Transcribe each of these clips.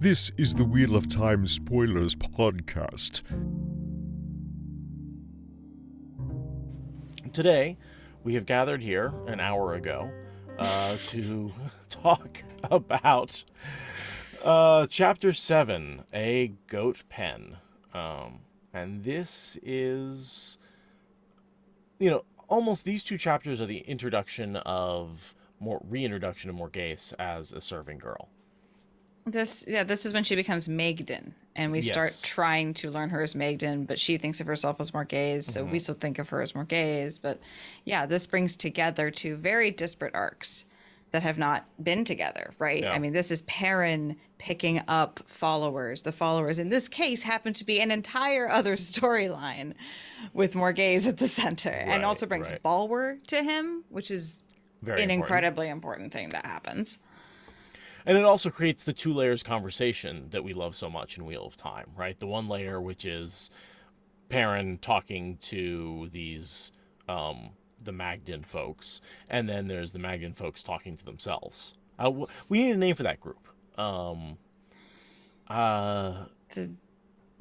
This is the Wheel of Time Spoilers podcast. Today, we have gathered here an hour ago to talk about Chapter 7, A Goatpen. And this is, almost these two chapters are the reintroduction of Morghese as a serving girl. This is when she becomes Magden, and we start trying to learn her as Magden, but she thinks of herself as Morghese, so we still think of her as Morghese. But yeah, this brings together two very disparate arcs that have not been together, right? Yeah. I mean, this is Perrin picking up followers. The followers in this case happen to be an entire other storyline with Morghese at the center, and also brings Balwer to him, which is an incredibly important thing that happens. And it also creates the two layers conversation that we love so much in Wheel of Time, right? The one layer, which is Perrin talking to these, the Magden folks, and then there's the Magden folks talking to themselves. We need a name for that group. The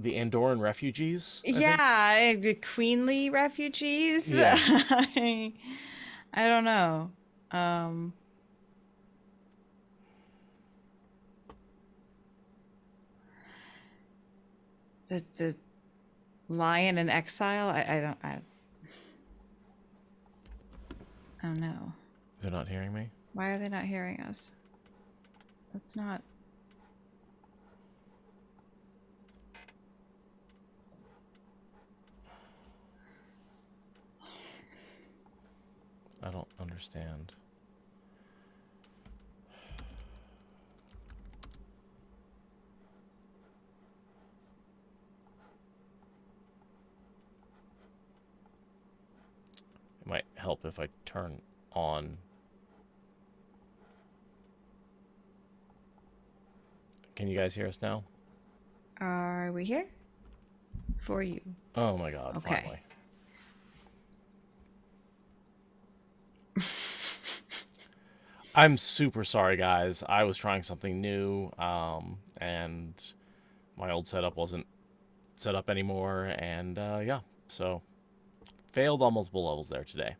Andorran refugees? The queenly refugees? Yeah. I don't know. The lion in exile? I don't know. They're not hearing me? Why are they not hearing us? That's not... I don't understand. It might help if I turn on. Can you guys hear us now? Are we here? For you. Oh my god, okay. Finally. I'm super sorry, guys. I was trying something new, and my old setup wasn't set up anymore, and so failed on multiple levels there today,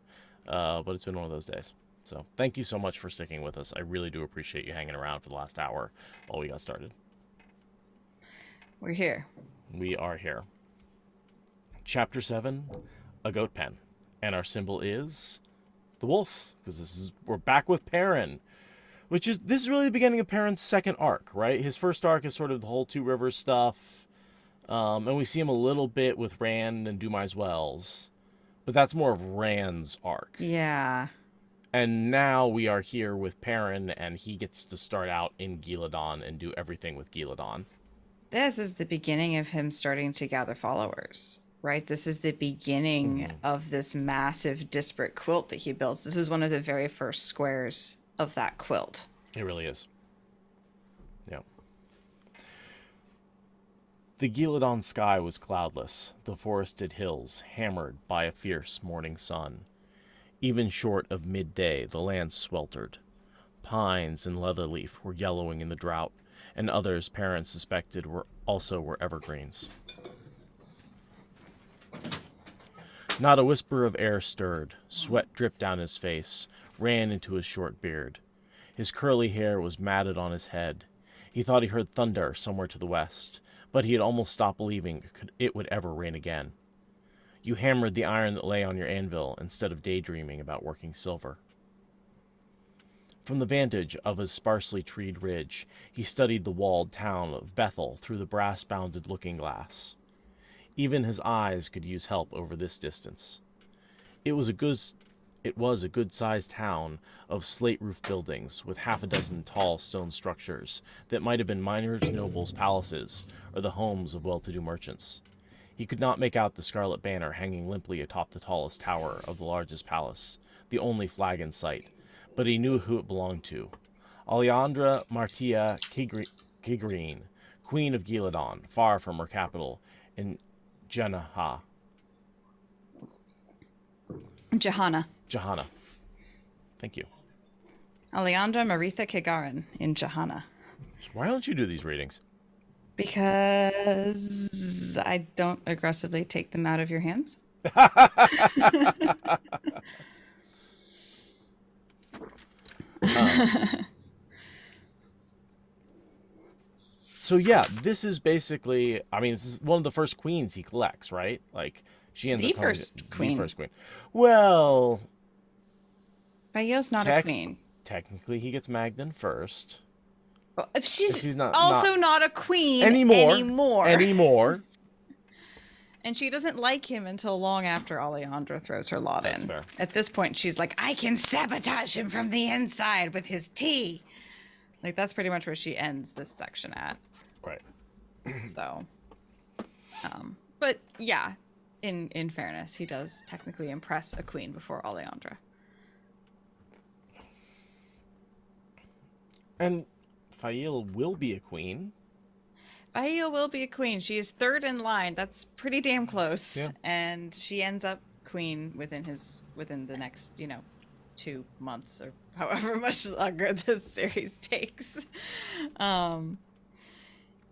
but it's been one of those days. So thank you so much for sticking with us. I really do appreciate you hanging around for the last hour while we got started. We're here. We are here. Chapter 7, A Goatpen, and our symbol is the wolf, because we're back with Perrin, this is really the beginning of Perrin's second arc, right? His first arc is sort of the whole Two Rivers stuff, and we see him a little bit with Rand and Dumai's Wells, but that's more of Rand's arc. Yeah. And now we are here with Perrin, and he gets to start out in Ghealdan and do everything with Ghealdan. This is the beginning of him starting to gather followers. Right? This is the beginning of this massive disparate quilt that he builds. This is one of the very first squares of that quilt. It really is. Yeah. The Ghealdan sky was cloudless, the forested hills hammered by a fierce morning sun. Even short of midday, the land sweltered. Pines and leatherleaf were yellowing in the drought, and others parents suspected were evergreens. Not a whisper of air stirred. Sweat dripped down his face, ran into his short beard. His curly hair was matted on his head. He thought he heard thunder somewhere to the west, but he had almost stopped believing it would ever rain again. You hammered the iron that lay on your anvil instead of daydreaming about working silver. From the vantage of his sparsely treed ridge, he studied the walled town of Bethel through the brass-bounded looking-glass. Even his eyes could use help over this distance. It was a good-sized town of slate-roof buildings with half a dozen tall stone structures that might have been miners' nobles' palaces or the homes of well-to-do merchants. He could not make out the scarlet banner hanging limply atop the tallest tower of the largest palace, the only flag in sight, but he knew who it belonged to. Alejandra Martia Kigreen, Queen of Ghealdan, far from her capital in Jahanna. Thank you. Alejandra Maritha Kigarin in Jahanna. So why don't you do these readings? Because I don't aggressively take them out of your hands. So yeah, this is basically, I mean, this is one of the first queens he collects, right? Like, she It's ends the up coming first the queen. first queen. Well, Rayo's not a tech queen. technically he gets Magdan first. Well, if she's She's not also not a queen anymore. anymore. Anymore. And she doesn't like him until long after Alejandra throws her lot That's in. fair. At this point, she's like, I can sabotage him from the inside with his tea. Like, that's pretty much where she ends this section at. Right. So, but yeah, in fairness, he does technically impress a queen before Alejandra. And Fail will be a queen. Bahia will be a queen. She is third in line. That's pretty damn close. Yeah. And she ends up queen within the next, 2 months or however much longer this series takes.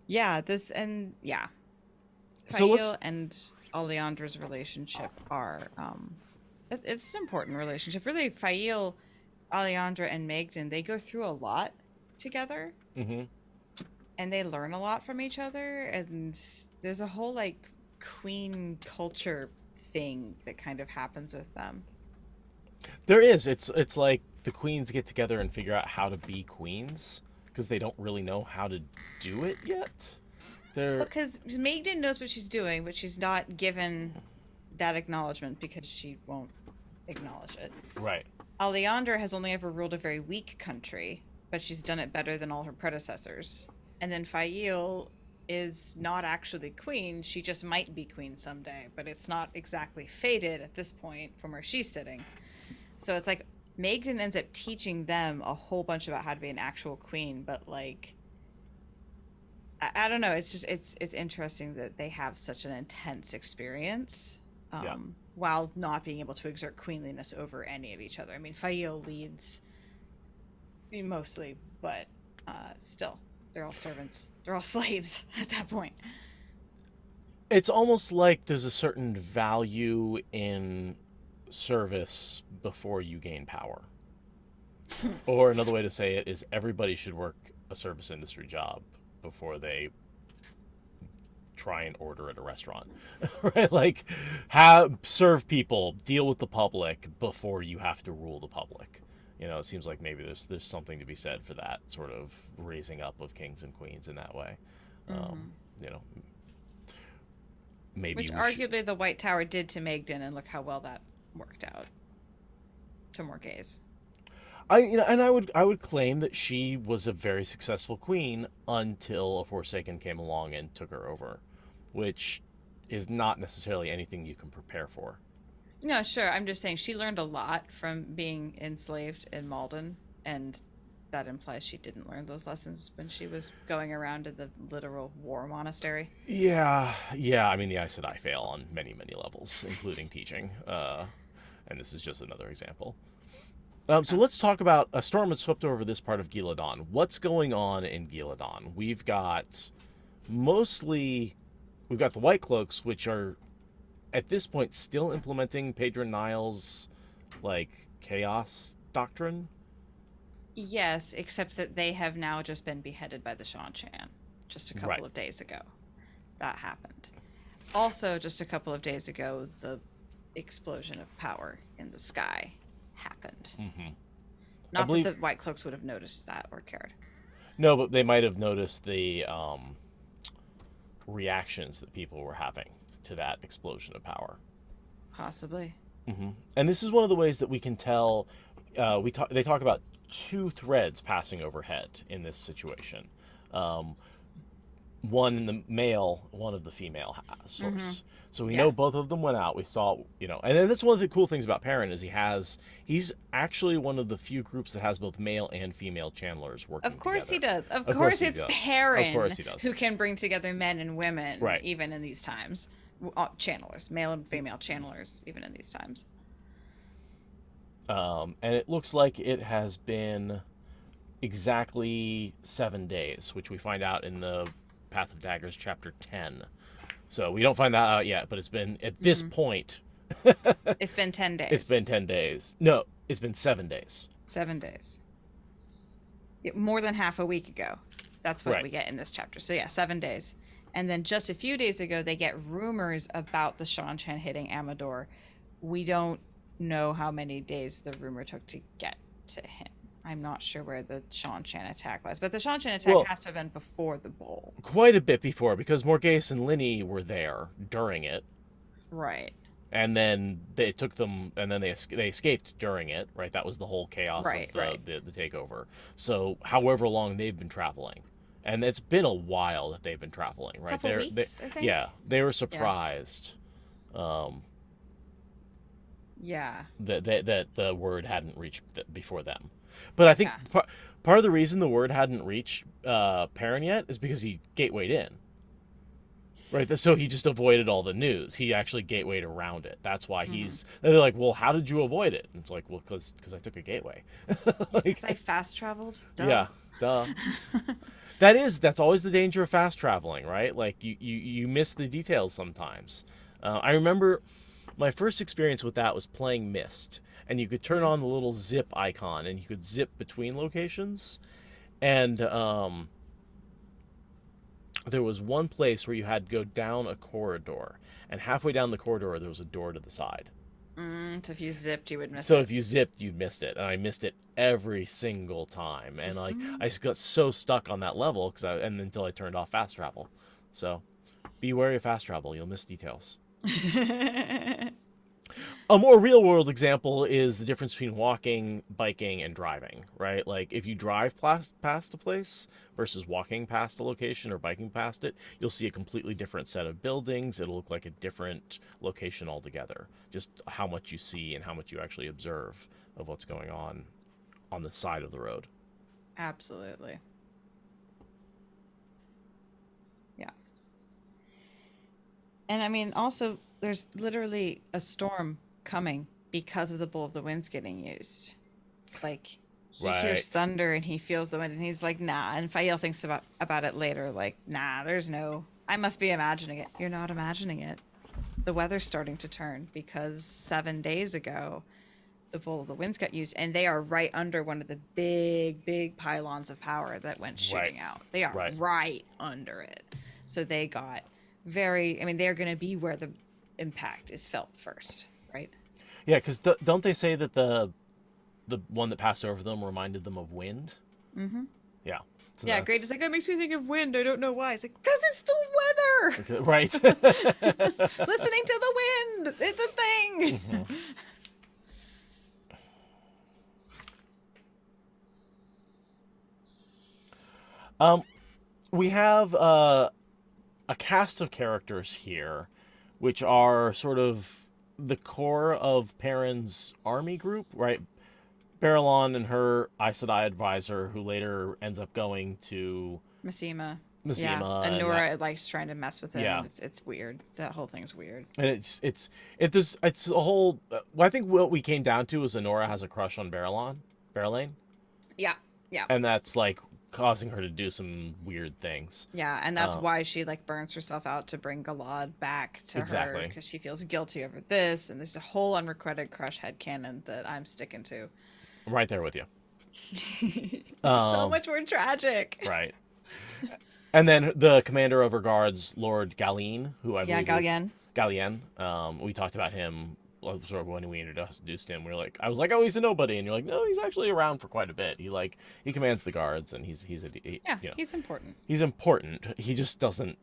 Yeah, So Fail and Aleandra's relationship are it's an important relationship. Really, Fail, Alejandra, and Magdan, they go through a lot together. Mm-hmm. And they learn a lot from each other, and there's a whole like queen culture thing that kind of happens with them. There is. It's like the queens get together and figure out how to be queens because they don't really know how to do it yet. Because Magdan knows what she's doing, but she's not given that acknowledgement because she won't acknowledge it. Right. Alejandra has only ever ruled a very weak country, but she's done it better than all her predecessors. And then Fail is not actually queen. She just might be queen someday, but it's not exactly fated at this point from where she's sitting. So it's like Magdan ends up teaching them a whole bunch about how to be an actual queen, but like I don't know. It's just it's interesting that they have such an intense experience, while not being able to exert queenliness over any of each other. I mean, Fail leads mostly, but still. They're all servants. They're all slaves at that point. It's almost like there's a certain value in service before you gain power. Or another way to say it is everybody should work a service industry job before they try and order at a restaurant. Right? Like serve people, deal with the public before you have to rule the public. It seems like maybe there's something to be said for that sort of raising up of kings and queens in that way. Maybe which arguably the White Tower did to Magdan, and look how well that worked out to Morghese. I would claim that she was a very successful queen until a Forsaken came along and took her over, which is not necessarily anything you can prepare for. No, sure. I'm just saying she learned a lot from being enslaved in Malden, and that implies she didn't learn those lessons when she was going around in the literal war monastery. Yeah. I mean, the Aes Sedai fail on many, many levels, including teaching. And this is just another example. So let's talk about a storm that swept over this part of Ghealdan. What's going on in Ghealdan? We've got the White Cloaks, which are at this point still implementing Pedron Niles' chaos doctrine. Yes, except that they have now just been beheaded by the Shan-Chan just a couple of days ago. That happened. Also, just a couple of days ago, the explosion of power in the sky happened. Mm-hmm. Not that the White Cloaks would have noticed that or cared. No, but they might have noticed the reactions that people were having to that explosion of power. Possibly. Mm-hmm. And this is one of the ways that we can tell. They talk about two threads passing overhead in this situation. One in the male, one of the female source. Mm-hmm. So we know both of them went out. We saw, and then that's one of the cool things about Perrin is he's actually one of the few groups that has both male and female channelers working Of course together. He does. Of course it's Perrin of course he does. Who can bring together men and women, right, even in these times. Channelers, male and female channelers, even in these times. And it looks like it has been exactly 7 days, which we find out in the Path of Daggers, Chapter 10. So we don't find that out yet, but it's been, at this point... It's been 10 days. It's been 10 days. No, it's been 7 days. 7 days. More than half a week ago. That's what we get in this chapter. So yeah, 7 days. And then just a few days ago, they get rumors about the Shan-Chan hitting Amador. We don't know how many days the rumor took to get to him. I'm not sure where the Shan-Chan attack was, but the Shan-Chan attack has to have been before the bowl. Quite a bit before, because Morghese and Linny were there during it. Right. And then they took them, and then they escaped during it, right? That was the whole chaos of the takeover. So however long they've been traveling. And it's been a while that they've been traveling, right? Couple weeks, I think. Yeah, they were surprised that the word hadn't reached before them. But I think part of the reason the word hadn't reached Perrin yet is because he gatewayed in. Right, so he just avoided all the news. He actually gatewayed around it. That's why they're like, well, how did you avoid it? And it's like, well, because I took a gateway. Because I fast traveled? Duh. Yeah, duh. That's always the danger of fast traveling, right? Like, you miss the details sometimes. I remember my first experience with that was playing Myst. And you could turn on the little zip icon, and you could zip between locations. And there was one place where you had to go down a corridor, and halfway down the corridor there was a door to the side. So if you zipped, you would miss it. So if you zipped, you missed it, and I missed it every single time. And like I just got so stuck on that level until I turned off fast travel. So be wary of fast travel; you'll miss details. A more real-world example is the difference between walking, biking, and driving, right? Like, if you drive past a place versus walking past a location or biking past it, you'll see a completely different set of buildings. It'll look like a different location altogether. Just how much you see and how much you actually observe of what's going on the side of the road. Absolutely. Yeah. And, I mean, also, there's literally a storm coming because of the Bowl of the Winds getting used. Like, he hears thunder and he feels the wind and he's like, nah. And Fael thinks about it later, like, nah, I must be imagining it. You're not imagining it. The weather's starting to turn because 7 days ago the Bowl of the Winds got used, and they are right under one of the big pylons of power that went shooting out. They are right under it. So they got they're going to be where the impact is felt first, right? Yeah, because don't they say that the one that passed over them reminded them of wind? Mm-hmm. Yeah. So yeah, great. It's like, it makes me think of wind. I don't know why. It's like, because it's the weather! Okay, right. Listening to the wind! It's a thing! Mm-hmm. We have a cast of characters here, which are sort of the core of Perrin's army group, right? Barillon and her Aes Sedai advisor, who later ends up going to Massima. Yeah, and Nora likes trying to mess with him. Yeah. It's weird. That whole thing's weird. And it's a whole. I think what we came down to is Nora has a crush on Barillon. Yeah. And that's like causing her to do some weird things. Yeah, and that's why she like burns herself out to bring Galad back to her, because she feels guilty over this, and there's a whole unrequited crush headcanon that I'm sticking to. I'm right there with you. So much more tragic. Right. And then the commander of her guards, Lord Galien, who I believe Galien. We talked about him sort of when we introduced him. I was like, oh, he's a nobody, and you're like, no, he's actually around for quite a bit. He commands the guards, and he's important. He's important. He just doesn't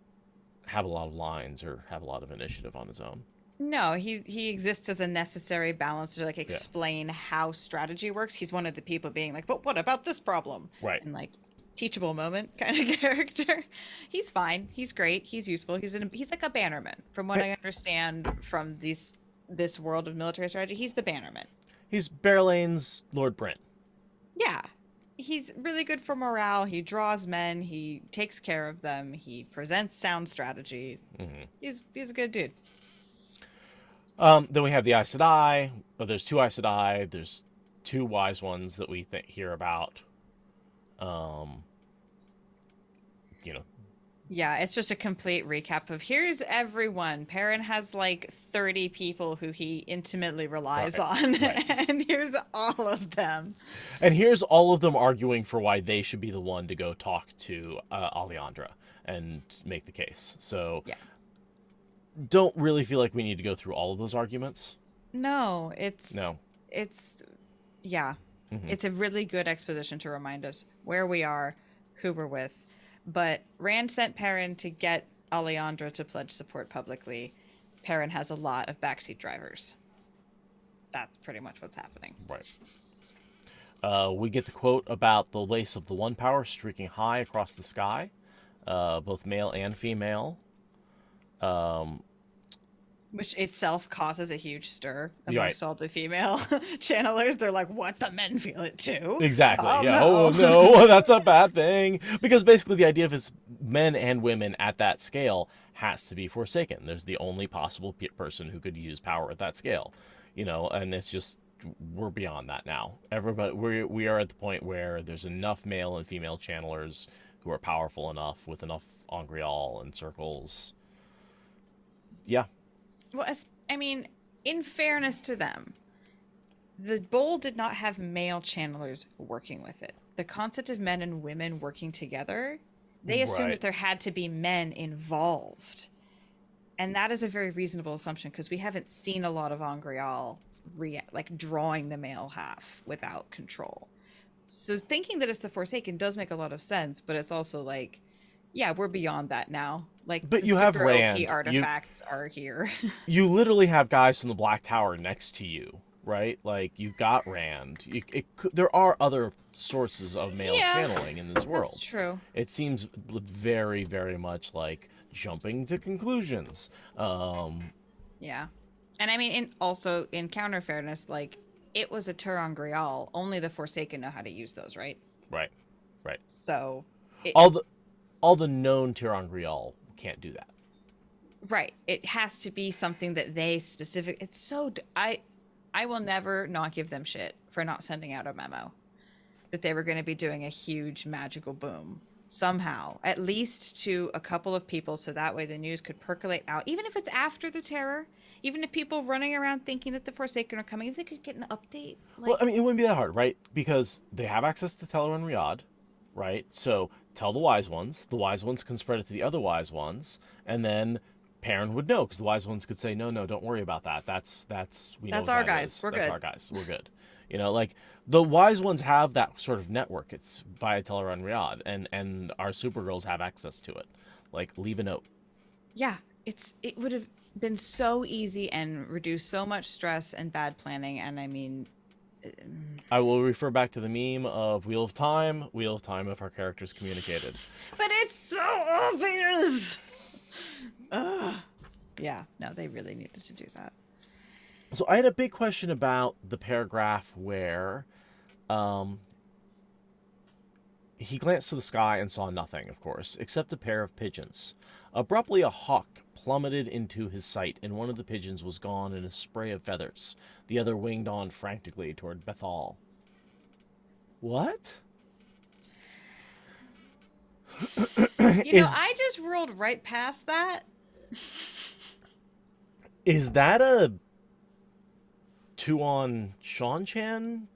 have a lot of lines or have a lot of initiative on his own. No, he exists as a necessary balance to explain how strategy works. He's one of the people being like, but what about this problem? Right. And teachable moment kind of character. He's fine. He's great. He's useful. He's like a bannerman. From what I understand from this world of military strategy, he's the bannerman. He's Barlane's Lord Brent. Yeah. He's really good for morale. He draws men. He takes care of them. He presents sound strategy. Mm-hmm. He's a good dude. Then we have the Aes Sedai. There's two Aes Sedai. There's two wise ones that we hear about. Yeah, it's just a complete recap of here's everyone. Perrin has like 30 people who he intimately relies Right. on, Right. and here's all of them. And here's all of them arguing for why they should be the one to go talk to Alejandra and make the case. So Yeah. don't really feel like we need to go through all of those arguments. No, it's No. it's yeah. Hmm. It's a really good exposition to remind us where we are, who we're with. But Rand sent Perrin to get Alejandra to pledge support publicly. Perrin has a lot of backseat drivers. That's pretty much what's happening. Right. We get the quote about the lace of the One Power streaking high across the sky, both male and female. Which itself causes a huge stir Right. amongst all the female channelers. They're like, what? The men feel it too? Exactly. Oh, Yeah. no. Oh no, that's a bad thing. Because basically, the idea of it's men and women at that scale has to be Forsaken. There's the only possible person who could use power at that scale, and it's just we're beyond that now. Everybody, we are at the point where there's enough male and female channelers who are powerful enough with enough Angreal and circles. Yeah. Well, I mean, in fairness to them, the bowl did not have male channelers working with it. The concept of men and women working together, they assumed that Right. there had to be men involved. And that is a very reasonable assumption because we haven't seen a lot of Angreal like drawing the male half without control. So thinking that it's the Forsaken does make a lot of sense, but it's also like, yeah, we're beyond that now. Like But the you have super Rand. OP artifacts are here. You literally have guys from the Black Tower next to you, right? Like you've got Rand. There are other sources of male Yeah, channeling in this world. That's true. It seems very, very much like jumping to conclusions. Yeah. And I mean, also in counter fairness, like it was a Terangreal. Only the Forsaken know how to use those, right? Right, right. So, All the known Tirangreal can't do that. right, it has to be something that they specific. It's so I will never not give them shit for not sending out a memo that they were going to be doing a huge magical boom somehow, at least to a couple of people, so that way the news could percolate out, even if it's after the terror. Even if people running around thinking that the Forsaken are coming, if they could get an update, like, Well, I mean, it wouldn't be that hard, right? Because they have access to Teller and Riyadh, right? So tell the wise ones. The wise ones can spread it to the other wise ones, and then Perrin would know because the wise ones could say, "No, don't worry about that. That's we know That's what our that guys. is. We're That's good." our guys. We're good." Like the wise ones have that sort of network. It's via Teller and Riyadh, and our Supergirls have access to it. Like leave a note. yeah, it would have been so easy and reduced so much stress and bad planning. And I mean, I will refer back to the meme of Wheel of Time if our characters communicated. but it's so obvious. Ugh. Yeah, no, they really needed to do that. So I had a big question about the paragraph where he glanced to the sky and saw nothing, of course, except a pair of pigeons. Abruptly, a hawk plummeted into his sight, and one of the pigeons was gone in a spray of feathers. The other winged on frantically toward Bethal. What? I just rolled right past that. Is that a Tuon Shan-chan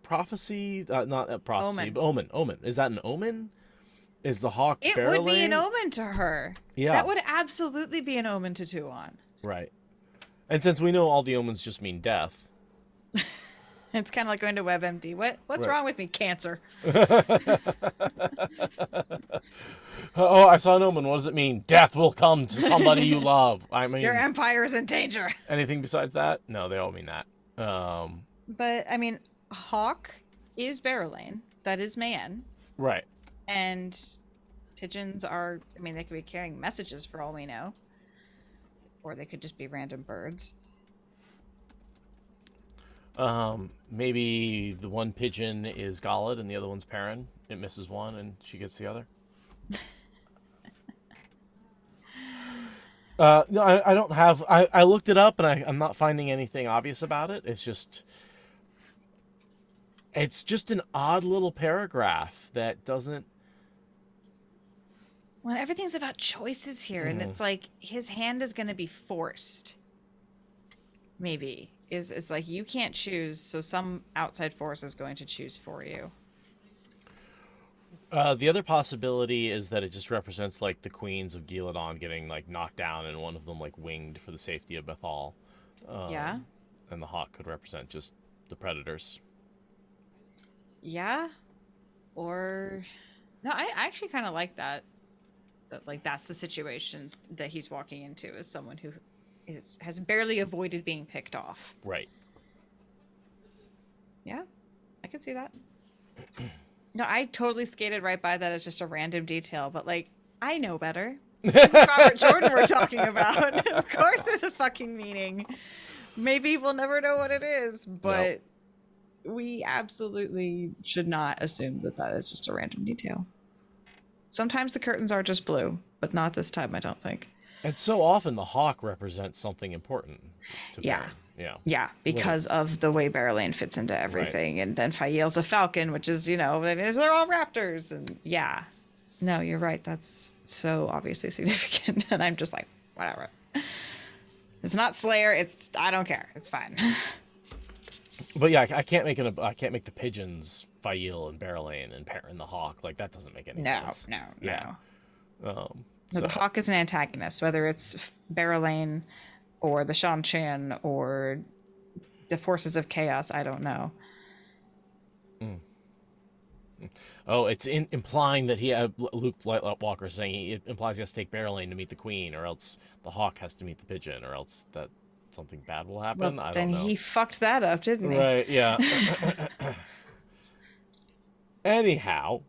prophecy? Not a prophecy, Omen. but omen. Is that an omen? Is the hawk It barreling? would be an omen to her. Yeah. That would absolutely be an omen to Tuon. Right. And since we know all the omens just mean death. It's kind of like going to WebMD. What's Right. wrong with me? Cancer. Oh, I saw an omen. What does it mean? Death will come to somebody you love. I mean, Your empire is in danger. anything besides that? No, they all mean that. But I mean, Hawk is Barrelane. That is Mayen. Right. And pigeons are, I mean, they could be carrying messages for all we know. Or they could just be random birds. Maybe the one pigeon is Galad and the other one's Perrin. It misses one and she gets the other. No, I don't have. I looked it up and I'm not finding anything obvious about it. It's just It's just an odd little paragraph that doesn't... Well, everything's about choices here, and it's like his hand is going to be forced. Maybe is like you can't choose, so some outside force is going to choose for you. The other possibility is that it just represents like the queens of Gilladon getting like knocked down, and one of them like winged for the safety of Bethal. Yeah. And the hawk could represent just the predators. Yeah. Or no, I actually kind of like that. That like that's the situation that he's walking into, as someone who has barely avoided being picked off. Right. Yeah, I could see that. No, I totally skated right by that as just a random detail, but like I know better. This is Robert Jordan we're talking about. Of course, there's a fucking meaning. Maybe we'll never know what it is, but we absolutely should not assume that that is just a random detail. Sometimes the curtains are just blue, but not this time, I don't think. And so often the hawk represents something important to Perrin. Yeah, because of the way Barrelane fits into everything. Right. And then Fael's a falcon, which is, they're all raptors. And yeah. No, you're right. That's so obviously significant. And I'm just like, whatever. It's not Slayer. I don't care. It's fine. But yeah, I can't make the pigeons Fael and Barrelane and Perrin the hawk. Like that doesn't make any sense. No. So the hawk is an antagonist, whether it's Barrelane or the Shan-Chan or the forces of chaos. I don't know. Oh, it's implying that Luke Lightwalker is saying it implies he has to take Barrelane to meet the queen, or else the hawk has to meet the pigeon, or else that something bad will happen. Well, I don't know. Then he fucked that up, didn't he? Right, yeah. Anyhow,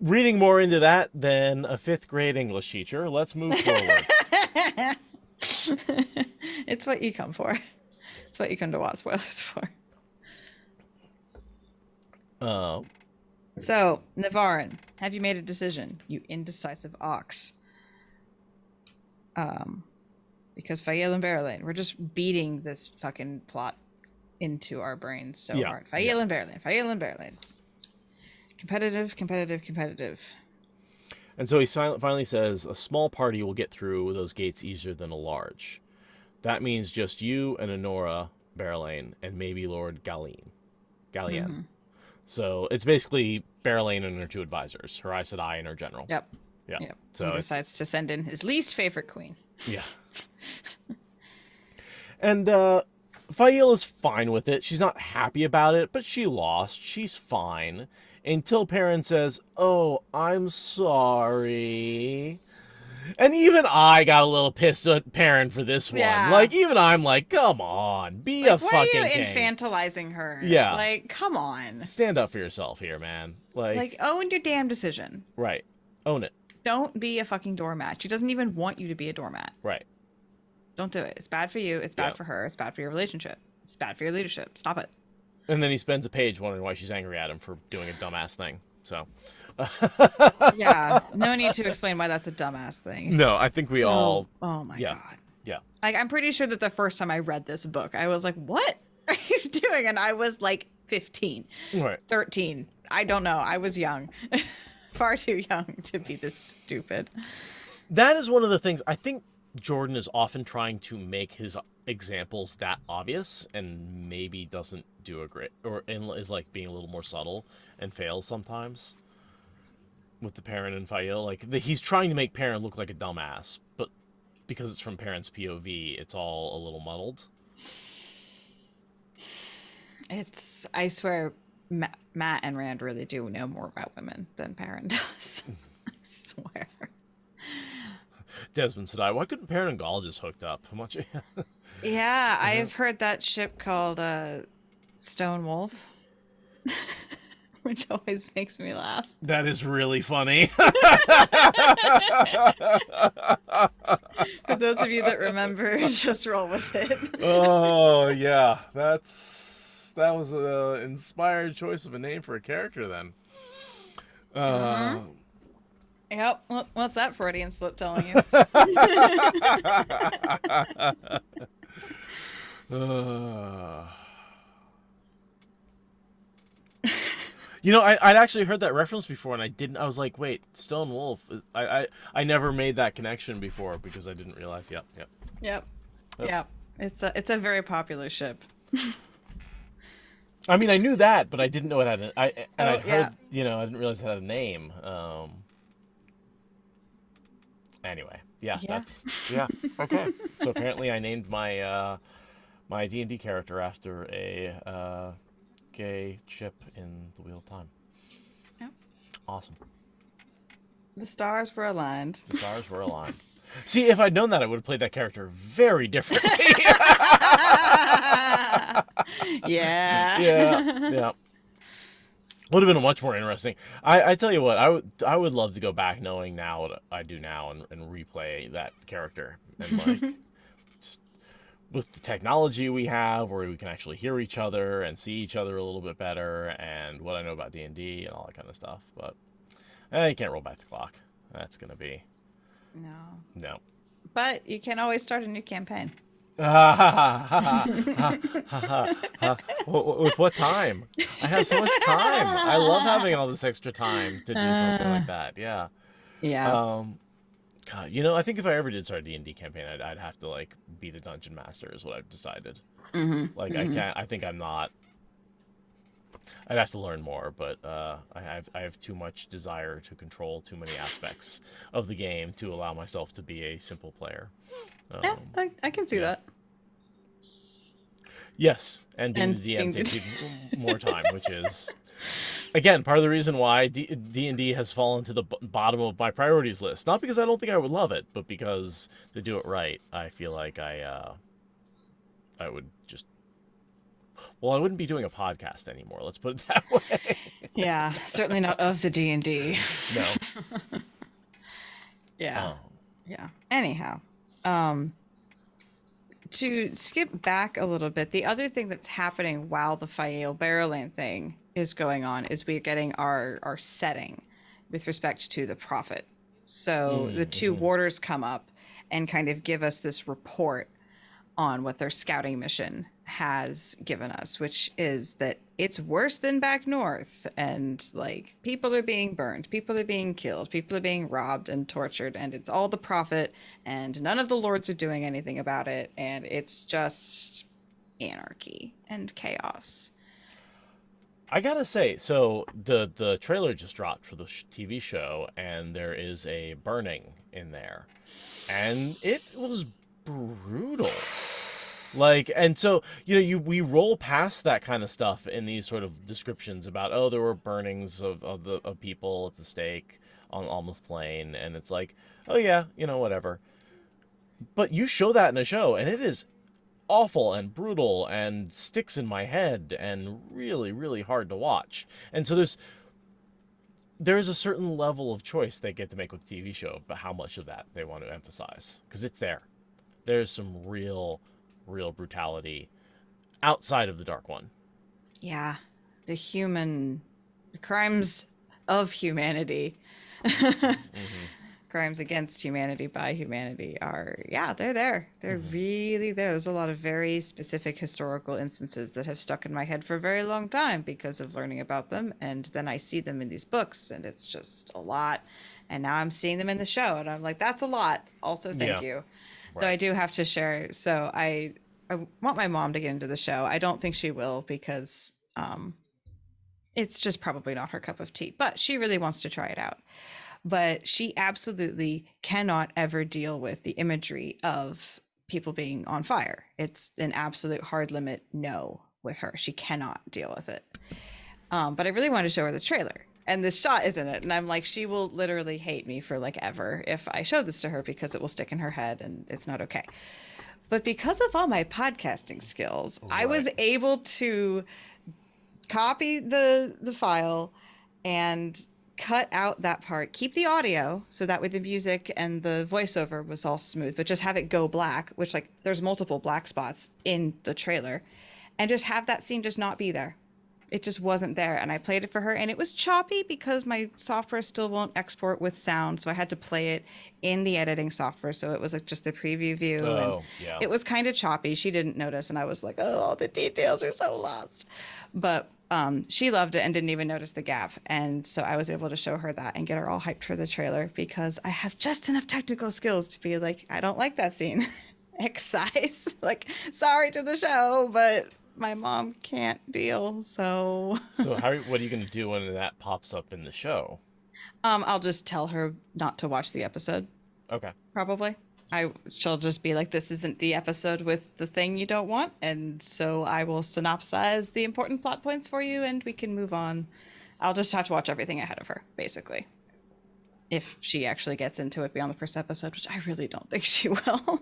reading more into that than a 5th grade English teacher, let's move forward. It's what you come for. It's what you come to watch spoilers for. So, Navarin, have you made a decision? You indecisive ox. Because Fael and Barrelane, we're just beating this fucking plot into our brains so hard. Fael and Barrelane. Competitive. And so he finally says, a small party will get through those gates easier than a large. That means just you and Honora, Barrelane, and maybe Lord Galien. Mm-hmm. So it's basically Barrelane and her 2 advisors, her Aes Sedai and her general. Yep. So he decides to send in his least favorite queen. Yeah. And Fael is fine with it. She's not happy about it, but she lost. She's fine. Until Perrin says, "Oh, I'm sorry." And even I got a little pissed at Perrin for this one. Yeah. Like, even I'm like, come on, be a fucking king. Why are you infantilizing her? Yeah. Like, come on. Stand up for yourself here, man. Like own your damn decision. Right. Own it. Don't be a fucking doormat. She doesn't even want you to be a doormat. Right. Don't do it. It's bad for you. It's bad for her. It's bad for your relationship. It's bad for your leadership. Stop it. And then he spends a page wondering why she's angry at him for doing a dumbass thing. So. Yeah. No need to explain why that's a dumbass thing. No, I think we all. Oh my God. Yeah. Like, I'm pretty sure that the first time I read this book, I was like, what are you doing? And I was like 15. Right. 13. I don't know. I was young. Far too young to be this stupid. That is one of the things I think Jordan is often trying to make his examples that obvious, and maybe doesn't do a great, or is like being a little more subtle and fails sometimes with the Perrin and Fael. Like he's trying to make Perrin look like a dumbass, but because it's from Perrin's POV, it's all a little muddled. I swear, Matt and Rand really do know more about women than Perrin does. I swear. Desmond Sedai, why couldn't Perrin and Gaul just hooked up? How much? Yeah, I've heard that ship called Stone Wolf, which always makes me laugh. That is really funny. For those of you that remember, just roll with it. Oh yeah, that was an inspired choice of a name for a character then. Yep. What's that Freudian slip telling you? You know, I'd actually heard that reference before, and I was like, wait, Stone Wolf. I never made that connection before because I didn't realize. Yep. Yep. Yep. It's a very popular ship. I mean, I knew that, but I didn't know it had I'd heard, yeah. I didn't realize it had a name. Anyway, that's okay. So apparently, I named my my D&D character after a gay chip in the Wheel of Time. Yep. Awesome. The stars were aligned. The stars were aligned. See, if I'd known that, I would have played that character very differently. Yeah. Would have been much more interesting. I tell you what, I would love to go back knowing now what I do now and replay that character. And like, just with the technology we have, where we can actually hear each other and see each other a little bit better, and what I know about D&D and all that kind of stuff. But you can't roll back the clock. That's going to be... No. But you can always start a new campaign. With what time? I have so much time. I love having all this extra time to do something like that. Yeah. God, I think if I ever did start a D&D campaign, I'd have to like be the dungeon master is what I've decided. I can't. I think I'm not. I'd have to learn more, but I have too much desire to control too many aspects of the game to allow myself to be a simple player. I can see that. Yes, and being the DM takes even more time, which is, again, part of the reason why D&D has fallen to the bottom of my priorities list. Not because I don't think I would love it, but because to do it right, I feel like I would just... Well, I wouldn't be doing a podcast anymore. Let's put it that way. Yeah, certainly not of the D&D. No. Yeah. Yeah. Anyhow, to skip back a little bit, the other thing that's happening while the Fael Barrowland thing is going on is we're getting our setting with respect to the prophet. So the two warders come up and kind of give us this report on what their scouting mission has given us, which is that it's worse than back north, and like people are being burned, people are being killed, people are being robbed and tortured, and it's all the prophet, and none of the lords are doing anything about it, and it's just anarchy and chaos. I gotta say, so the trailer just dropped for the TV show, and there is a burning in there, and it was brutal. Like, and so, we roll past that kind of stuff in these sort of descriptions about, there were burnings of people at the stake on Almoth Plain, and it's like, oh yeah, whatever. But you show that in a show, and it is awful and brutal and sticks in my head and really, really hard to watch. And so there's a certain level of choice they get to make with the TV show about how much of that they want to emphasize, because it's there. There's some real brutality outside of the Dark One. Yeah, the crimes of humanity, crimes against humanity by humanity they're there. They're really there. There's a lot of very specific historical instances that have stuck in my head for a very long time because of learning about them, and then I see them in these books, and it's just a lot. And now I'm seeing them in the show, and I'm like, that's a lot. Also, thank you. Right. Though I do have to share. So I want my mom to get into the show. I don't think she will because it's just probably not her cup of tea. But she really wants to try it out. But she absolutely cannot ever deal with the imagery of people being on fire. It's an absolute hard limit no with her. She cannot deal with it. But I really wanted to show her the trailer. And this shot is in it, and I'm like, she will literally hate me for like ever if I show this to her because it will stick in her head and it's not okay. But because of all my podcasting skills, I was able to copy the file and cut out that part, keep the audio so that way the music and the voiceover was all smooth, but just have it go black, which there's multiple black spots in the trailer, and just have that scene just not be there. it just wasn't there. And I played it for her, and it was choppy because my software still won't export with sound, so I had to play it in the editing software. So it was like just the preview view, and Oh, yeah. it was kind of choppy. She didn't notice, and I was like, oh, all the details are so lost. But she loved it and didn't even notice the gap. And so I was able to show her that and get her all hyped for the trailer because I have just enough technical skills to be like, I don't like that scene. Excise. Like, sorry to the show, but my mom can't deal. So So what are you going to do when that pops up in the show? I'll just tell her not to watch the episode. Okay. Probably. She'll just be like, this isn't the episode with the thing you don't want, and so I will synopsize the important plot points for you and we can move on. I'll just have to watch everything ahead of her, basically. If she actually gets into it beyond the first episode, which I really don't think she will.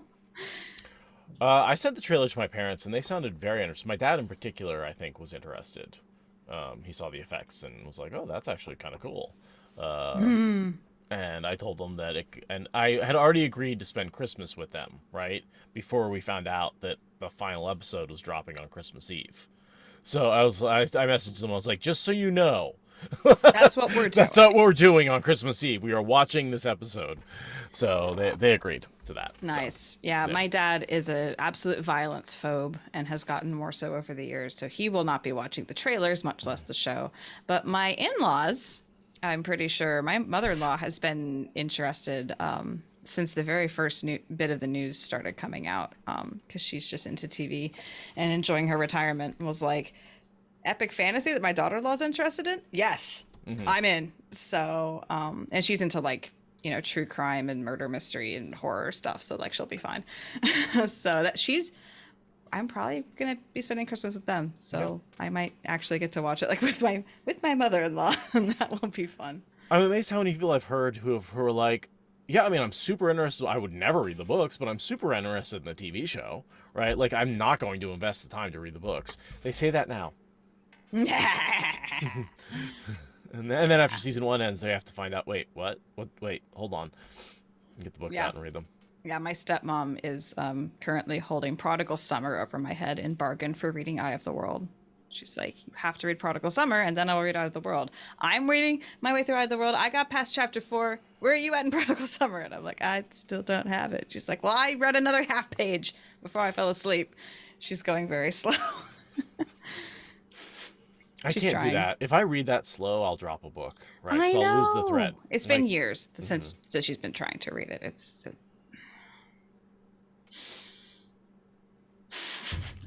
I sent the trailer to my parents, and they sounded very interested. My dad, in particular, I think, was interested. He saw the effects and was like, "Oh, that's actually kind of cool." And I told them that and I had already agreed to spend Christmas with them, right? Before we found out that the final episode was dropping on Christmas Eve. So I messaged them. I was like, "Just so you know, That's what we're doing. that's what we're doing on Christmas Eve. We are watching this episode." So they agreed to that. Nice. So, yeah, my dad is an absolute violence phobe and has gotten more so over the years. So he will not be watching the trailers, much less the show. But my in-laws, I'm pretty sure my mother-in-law has been interested since the very first bit of the news started coming out, because she's just into TV and enjoying her retirement, and was like, epic fantasy that my daughter-in-law's interested in? Yes, I'm in. So, and she's into like, true crime and murder mystery and horror stuff. So like, she'll be fine. So I'm probably going to be spending Christmas with them. So I might actually get to watch it like with my mother-in-law, and that will be fun. I'm amazed how many people I've heard who are like, yeah, I mean, I'm super interested. I would never read the books, but I'm super interested in the TV show, right? Like, I'm not going to invest the time to read the books. They say that now. And then after season 1 ends, they have to find out, wait, what? Wait, hold on. Get the books out and read them. Yeah, my stepmom is currently holding Prodigal Summer over my head in bargain for reading Eye of the World. She's like, you have to read Prodigal Summer, and then I'll read Eye of the World. I'm reading my way through Eye of the World. I got past chapter 4. Where are you at in Prodigal Summer? And I'm like, I still don't have it. She's like, well, I read another half page before I fell asleep. She's going very slow. I can't do that. If I read that slow, I'll drop a book, right? I know. I'll lose the thread. It's been years since she's been trying to read it.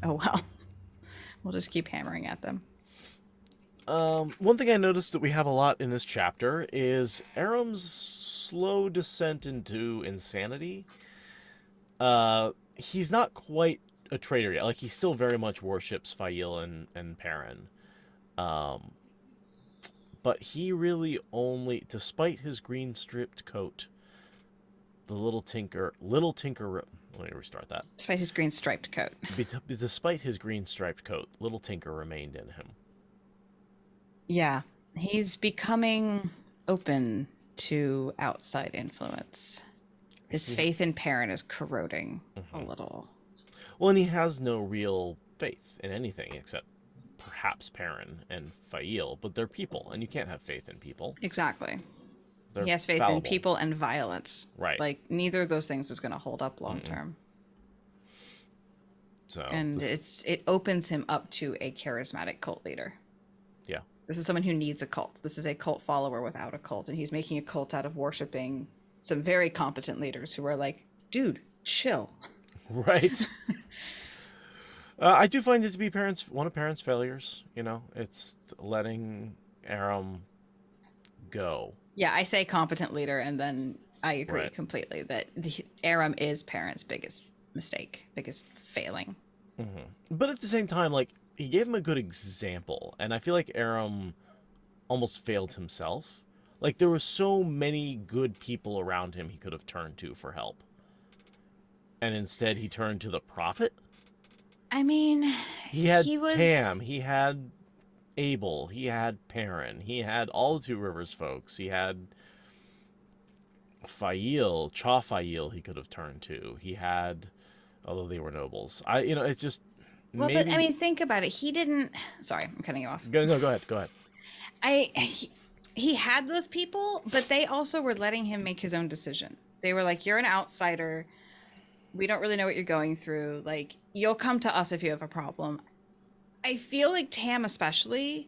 Oh, well. We'll just keep hammering at them. One thing I noticed that we have a lot in this chapter is Aram's slow descent into insanity. He's not quite a traitor yet. Like, he still very much worships Fail and Perrin. But he really only, despite his green striped coat, little tinker, let me restart that. Despite his green striped coat. Despite his green striped coat, little tinker remained in him. Yeah, he's becoming open to outside influence. His faith in Perrin is corroding a little. Well, and he has no real faith in anything except perhaps Perrin and Fail, but they're people, and you can't have faith in people. Exactly. They're he has faith fallible. in people and violence. Right. Like, neither of those things is going to hold up long term. So, and it opens him up to a charismatic cult leader. Yeah. This is someone who needs a cult. This is a cult follower without a cult, and he's making a cult out of worshiping some very competent leaders who are like, dude, chill. Right. I do find it to be one of Perrin's failures. It's letting Aram go. Yeah, I say competent leader, and then I agree completely that Aram is Perrin's biggest mistake, biggest failing. But at the same time, like, he gave him a good example, and I feel like Aram almost failed himself. Like, there were so many good people around him he could have turned to for help. And instead he turned to the prophet. I mean, he had Tam, he had Abel, he had Perrin, he had all the Two Rivers folks, he had Ch7 he could have turned to. He had, although they were nobles. It's just, Well, maybe. but I mean, think about it. He didn't. Sorry, I'm cutting you off. No, go ahead. Go ahead. He had those people, but they also were letting him make his own decision. They were like, "You're an outsider. We don't really know what you're going through. Like, you'll come to us if you have a problem." I feel like Tam, especially,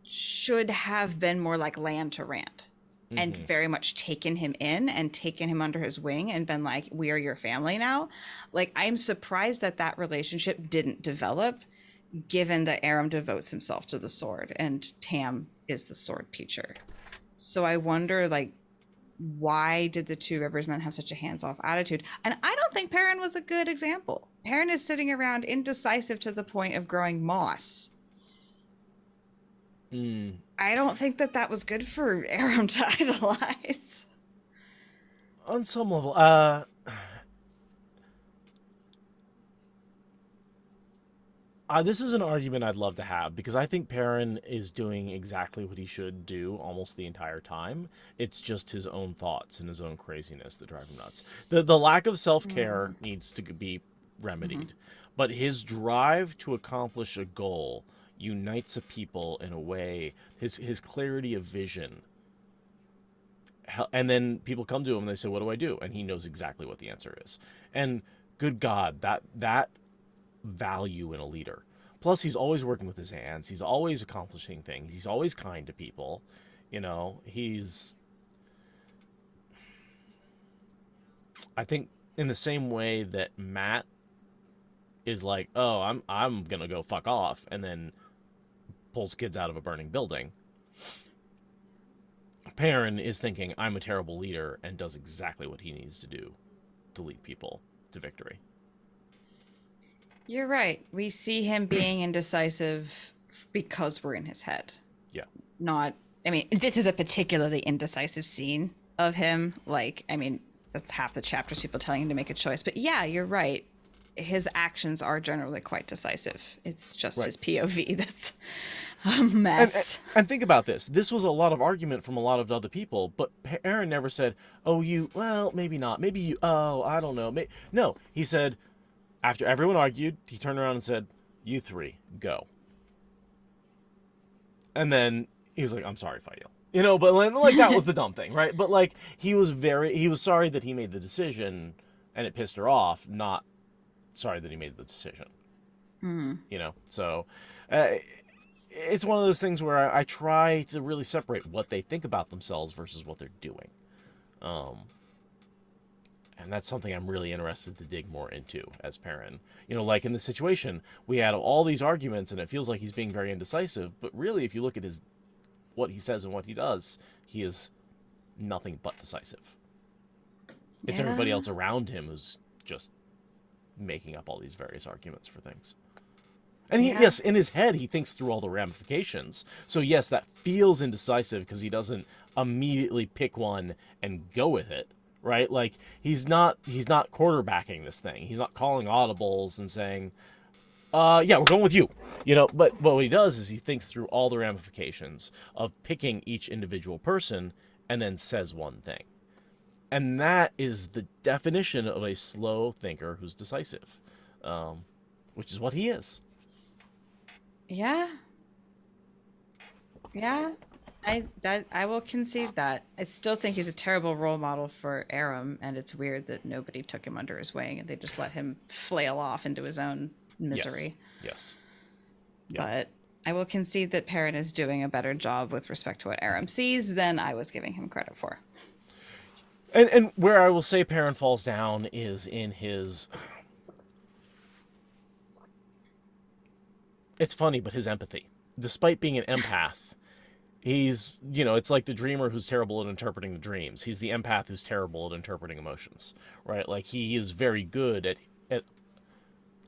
should have been more like Land to Rand, and very much taken him in and taken him under his wing and been like, "We are your family now." Like, I'm surprised that that relationship didn't develop, given that Aram devotes himself to the sword and Tam is the sword teacher. So I wonder, like, why did the two Rivers men have such a hands-off attitude? And I don't think Perrin was a good example. Perrin is sitting around indecisive to the point of growing moss. I don't think that that was good for Aram to idolize. On some level, this is an argument I'd love to have, because I think Perrin is doing exactly what he should do almost the entire time. It's just his own thoughts and his own craziness that drive him nuts. The lack of self-care needs to be remedied, but his drive to accomplish a goal unites a people in a way, his clarity of vision. And then people come to him and they say, "What do I do?" And he knows exactly what the answer is. And good God, that value in a leader. Plus, he's always working with his hands. He's always accomplishing things. He's always kind to people. You know, I think in the same way that Matt is like, "Oh, I'm gonna go fuck off," and then pulls kids out of a burning building, Perrin is thinking, "I'm a terrible leader," and does exactly what he needs to do to lead people to victory. You're right. We see him being indecisive because we're in his head. Yeah. I mean, this is a particularly indecisive scene of him. Like, I mean, that's half the chapters, people telling him to make a choice. But yeah, you're right. His actions are generally quite decisive. It's just his POV that's a mess. And think about this. This was a lot of argument from a lot of other people, but Perrin never said, "Oh, well, maybe not. Maybe you, oh, I don't know." No, he said, after everyone argued, he turned around and said, "You three, go." And then he was like, "I'm sorry, Fayil." You know, but like that was the dumb thing, right? But like he was sorry that he made the decision and it pissed her off, not sorry that he made the decision. You know, so it's one of those things where I try to really separate what they think about themselves versus what they're doing. And that's something I'm really interested to dig more into as Perrin. You know, like in this situation, we had all these arguments and it feels like he's being very indecisive, but really if you look at what he says and what he does, he is nothing but decisive. It's everybody else around him who's just making up all these various arguments for things. And yes, in his head, he thinks through all the ramifications. So yes, that feels indecisive because he doesn't immediately pick one and go with it, right? Like he's not quarterbacking this thing. He's not calling audibles and saying, yeah, we're going with you. You know, but what he does is he thinks through all the ramifications of picking each individual person and then says one thing. And that is the definition of a slow thinker who's decisive, which is what he is. Yeah. I will concede that. I still think he's a terrible role model for Aram, and it's weird that nobody took him under his wing and they just let him flail off into his own misery. Yes. But I will concede that Perrin is doing a better job with respect to what Aram sees than I was giving him credit for. And where I will say Perrin falls down is in his... It's funny, but his empathy. Despite being an empath, he's, you know, it's like the dreamer who's terrible at interpreting the dreams. He's the empath who's terrible at interpreting emotions, right? Like, he is very good at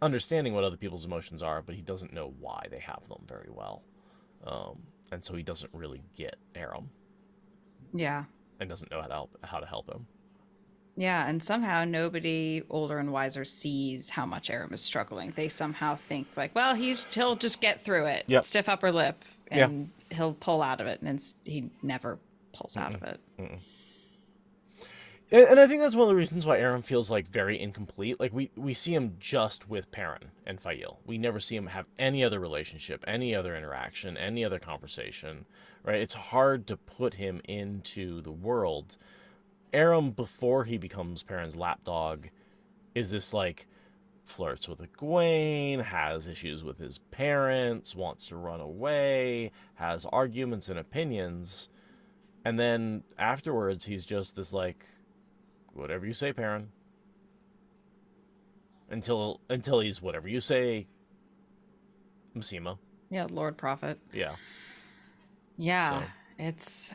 understanding what other people's emotions are, but he doesn't know why they have them very well. And so he doesn't really get Aram. Yeah. And doesn't know how to help him. Yeah, and somehow nobody older and wiser sees how much Aram is struggling. They somehow think like, well, he'll just get through it. Yep. Stiff upper lip, and he'll pull out of it, and he never pulls out of it. And I think that's one of the reasons why Aram feels like very incomplete. Like we see him just with Perrin and Fail. We never see him have any other relationship, any other interaction, any other conversation, right? It's hard to put him into the world. Aram, before he becomes Perrin's lapdog, is this like flirts with Egwene, has issues with his parents, wants to run away, has arguments and opinions, and then afterwards he's just this like, whatever you say, Perrin. Until he's whatever you say, Msima. Yeah, Lord Prophet. Yeah. Yeah, it's...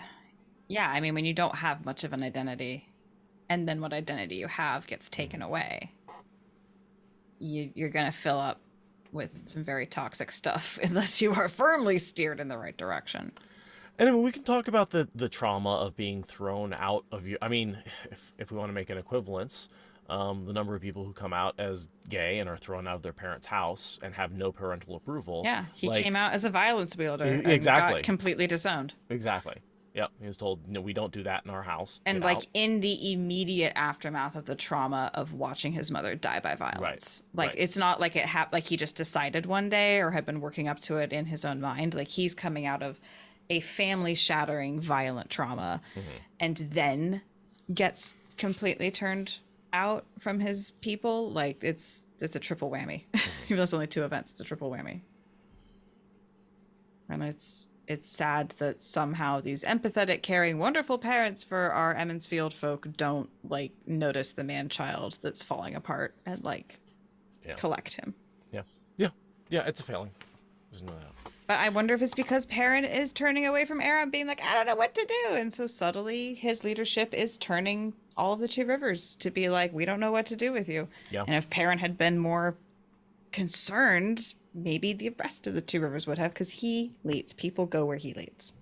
Yeah, I mean, when you don't have much of an identity, and then what identity you have gets taken away, you're going to fill up with some very toxic stuff unless you are firmly steered in the right direction. And I mean, we can talk about the trauma of being thrown out of your... I mean, if we want to make an equivalence, the number of people who come out as gay and are thrown out of their parents' house and have no parental approval. Yeah, he came out as a violence wielder exactly. and got completely disowned. Exactly. Yep, he was told, no, we don't do that in our house. And like in the immediate aftermath of the trauma of watching his mother die by violence. Right. Like it's not like like he just decided one day or had been working up to it in his own mind. Like he's coming out of a family shattering violent trauma and then gets completely turned out from his people. Like it's a triple whammy. Even though it's only 2 events, it's a triple whammy. And it's sad that somehow these empathetic, caring, wonderful parents for our Emmons Field folk don't like notice the man-child that's falling apart and like collect him. Yeah, it's a failing. There's no doubt. But I wonder if it's because Perrin is turning away from Aram, being like, I don't know what to do. And so subtly his leadership is turning all of the 2 rivers to be like, we don't know what to do with you. Yeah. And if Perrin had been more concerned, maybe the rest of the 2 rivers would have, because he leads. People go where he leads.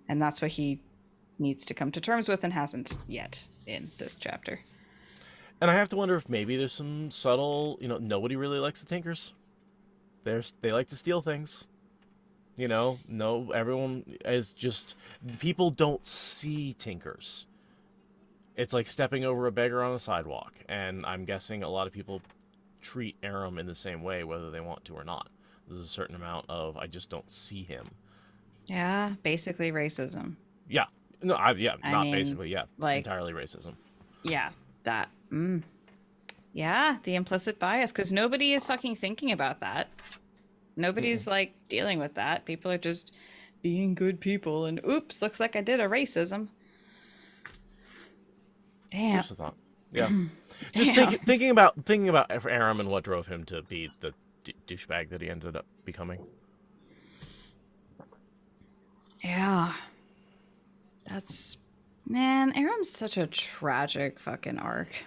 And that's what he needs to come to terms with and hasn't yet in this chapter. And I have to wonder if maybe there's some subtle, nobody really likes the Tinkers. They like to steal things. No, everyone is just... People don't see Tinkers. It's like stepping over a beggar on a sidewalk. And I'm guessing a lot of people treat Aram in the same way, whether they want to or not. There's a certain amount of, I just don't see him. Yeah, basically racism. Yeah. No, I mean, basically, yeah. Like, entirely racism. Yeah, that. Yeah, the implicit bias, because nobody is fucking thinking about that. Nobody's like dealing with that. People are just being good people, and oops, looks like I did a racism. Damn. Just a thought. Yeah. Just thinking about Aram and what drove him to be the douchebag that he ended up becoming. Yeah. Man, Aram's such a tragic fucking arc.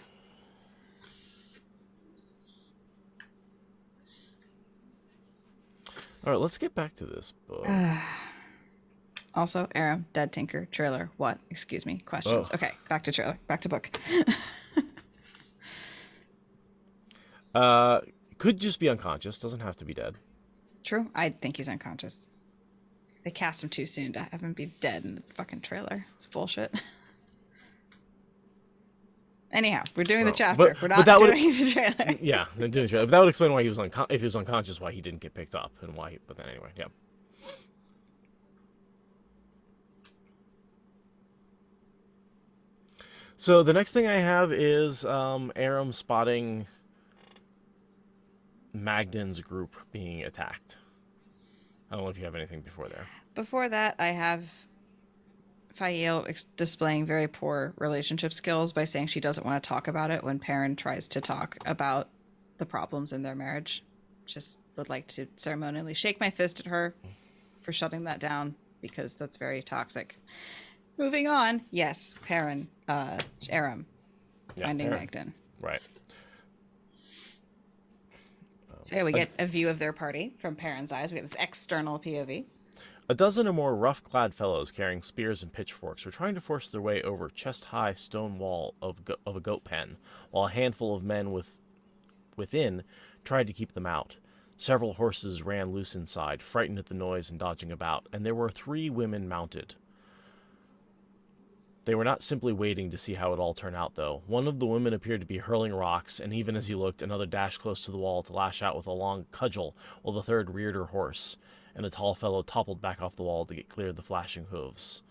All right, let's get back to this book. Also, Aram, dead Tinker, trailer, what? Excuse me, questions. Oh. Okay, back to trailer, back to book. Could just be unconscious, doesn't have to be dead. True, I think he's unconscious. They cast him too soon to have him be dead in the fucking trailer. It's bullshit. Anyhow, we're doing the chapter. We're not doing the trailer. Yeah, they're doing the trailer. But that would explain why he was if he was unconscious, why he didn't get picked up, and why. But then anyway, yeah. So the next thing I have is Aram spotting Magdan's group being attacked. I don't know if you have anything before there. Before that, I have Fael displaying very poor relationship skills by saying she doesn't want to talk about it when Perrin tries to talk about the problems in their marriage. Just would like to ceremonially shake my fist at her for shutting that down, because that's very toxic. Moving on, yes, Perrin, Aram, finding Magdan. Right. So yeah, we get a view of their party from Perrin's eyes. We get this external POV. A dozen or more rough-clad fellows carrying spears and pitchforks were trying to force their way over chest-high stone wall of a goat pen, while a handful of men within tried to keep them out. Several horses ran loose inside, frightened at the noise and dodging about, and there were 3 women mounted. They were not simply waiting to see how it all turned out, though. One of the women appeared to be hurling rocks, and even as he looked, another dashed close to the wall to lash out with a long cudgel, while the third reared her horse, and the tall fellow toppled back off the wall to get clear of the flashing hooves.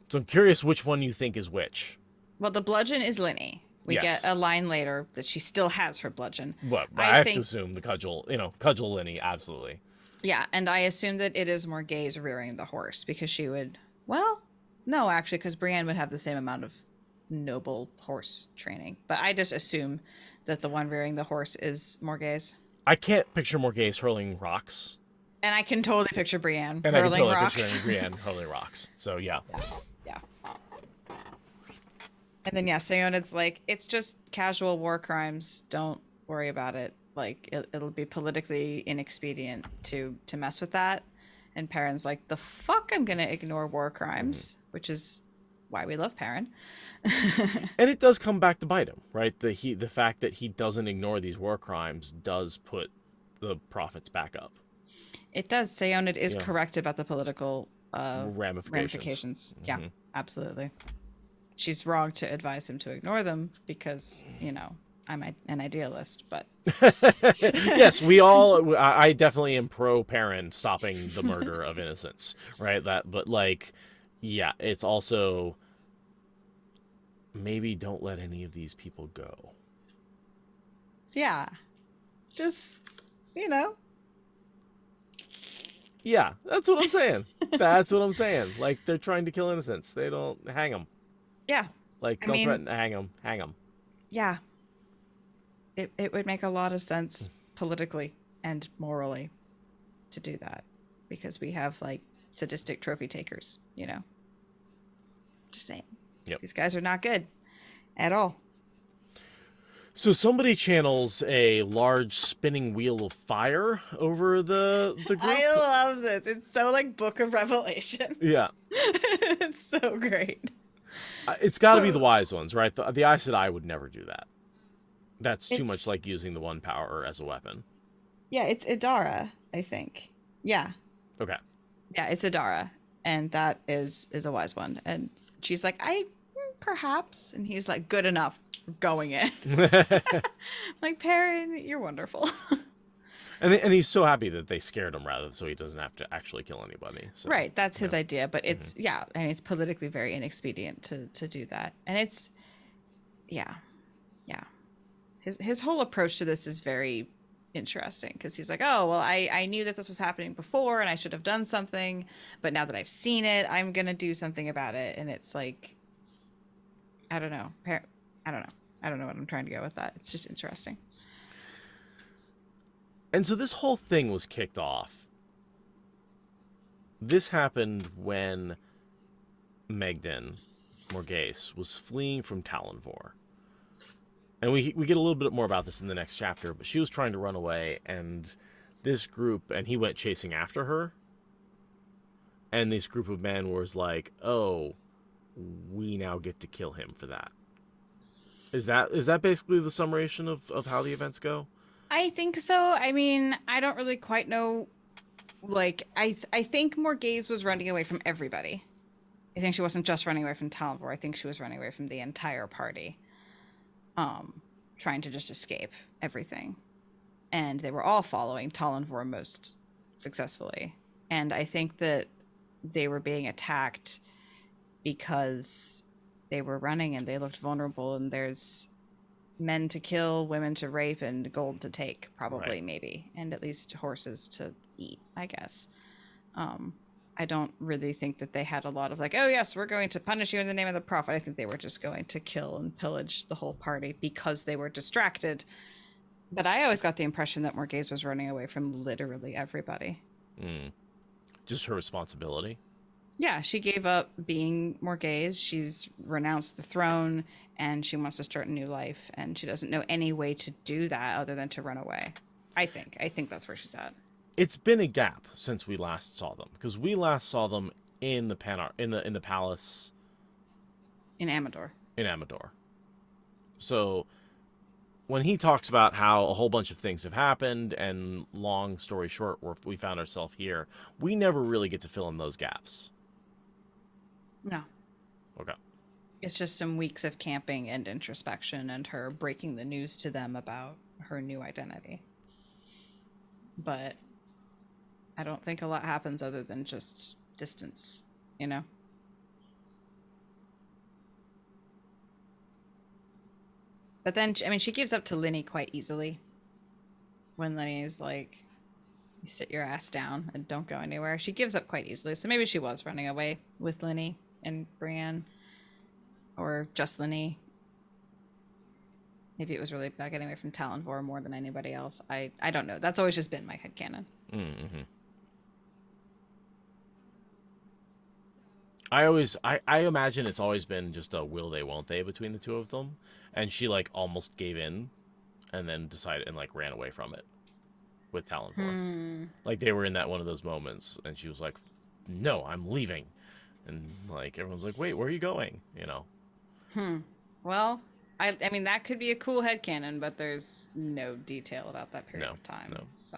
So I'm curious which one you think is which. Well, the bludgeon is Linny. We Yes. get a line later that she still has her bludgeon. Well, I have to assume the cudgel, cudgel Linny, absolutely. Yeah, and I assume that it is Morgase rearing the horse, because she would, well, no, actually, because Brienne would have the same amount of noble horse training. But I just assume that the one rearing the horse is Morgase. I can't picture Morgase hurling rocks. And I can totally picture Brienne And hurling I can totally rocks. picture Brienne hurling rocks. So, yeah. Yeah. And then, yeah, Seonid's like, it's just casual war crimes. Don't worry about it. Like, it'll be politically inexpedient to mess with that. And Perrin's like, the fuck, I'm going to ignore war crimes, which is why we love Perrin. And it does come back to bite him, right? The fact that he doesn't ignore these war crimes does put the prophets back up. It does. Seonid is correct about the political Ramifications. Yeah, absolutely. She's wrong to advise him to ignore them because, I'm an idealist, but... Yes, I definitely am pro Perrin stopping the murder of innocents, right? But yeah, it's also maybe don't let any of these people go. Yeah. Just, Yeah, that's what I'm saying. That's what I'm saying. Like, they're trying to kill innocents. They don't hang them. Yeah. Like, don't threaten to hang them. Hang them. Yeah. It would make a lot of sense politically and morally to do that, because we have like sadistic trophy takers, Just saying. Yep. These guys are not good at all. So somebody channels a large spinning wheel of fire over the group. I love this. It's so like Book of Revelation. Yeah. It's so great. It's got to be the wise ones, right? The Aes Sedai would never do that. That's too much like using the one power as a weapon. Yeah, it's Idara, I think. Yeah. Okay. Yeah, it's Idara, and that is a wise one. And she's like, perhaps, and he's like, good enough, going in. Like, Perrin, you're wonderful. And he's so happy that they scared him so he doesn't have to actually kill anybody. So, right, that's his idea, but it's it's politically very inexpedient to do that, and it's yeah. His whole approach to this is very interesting, because he's like, oh, well, I knew that this was happening before and I should have done something, but now that I've seen it, I'm going to do something about it. And it's like, I don't know. I don't know what I'm trying to go with that. It's just interesting. And so this whole thing was kicked off. This happened when Megden Morgase was fleeing from Talonvor. And we get a little bit more about this in the next chapter, but she was trying to run away, and this group, and he went chasing after her. And this group of men was like, oh, we now get to kill him for that. Is that basically the summation of how the events go? I think so. I mean, I don't really quite know. Like, I think Morgase was running away from everybody. I think she wasn't just running away from Talonvor. I think she was running away from the entire party. Trying to just escape everything. And they were all following Talonvor most successfully. And I think that they were being attacked because they were running and they looked vulnerable, and there's men to kill, women to rape, and gold to take, probably, right. Maybe. And at least horses to eat, I guess. I don't really think that they had a lot of like, oh yes, we're going to punish you in the name of the prophet. I think they were just going to kill and pillage the whole party because they were distracted. But I always got the impression that Morgase was running away from literally everybody. Just her responsibility? Yeah, she gave up being Morgase. She's renounced the throne, and she wants to start a new life, and she doesn't know any way to do that other than to run away. I think that's where she's at. It's been a gap since we last saw them, because we last saw them in the in the palace in Amador. So when he talks about how a whole bunch of things have happened, and long story short, we found ourselves here, we never really get to fill in those gaps. No. Okay. It's just some weeks of camping and introspection and her breaking the news to them about her new identity. But I don't think a lot happens other than just distance, you know? But then, I mean, she gives up to Linny quite easily. When Linny's like, you sit your ass down and don't go anywhere. She gives up quite easily. So maybe she was running away with Linny and Brienne. Or just Linny. Maybe it was really about getting away from Talonvor more than anybody else. I don't know. That's always just been my headcanon. Mm-hmm. I imagine it's always been just a will they, won't they between the two of them. And she, like, almost gave in and then decided and, like, ran away from it with Talonvor. Like, they were in that one of those moments, and she was like, no, I'm leaving. And, like, everyone's like, wait, where are you going? You know? Well, I mean, that could be a cool headcanon, but there's no detail about that period of time. No. So.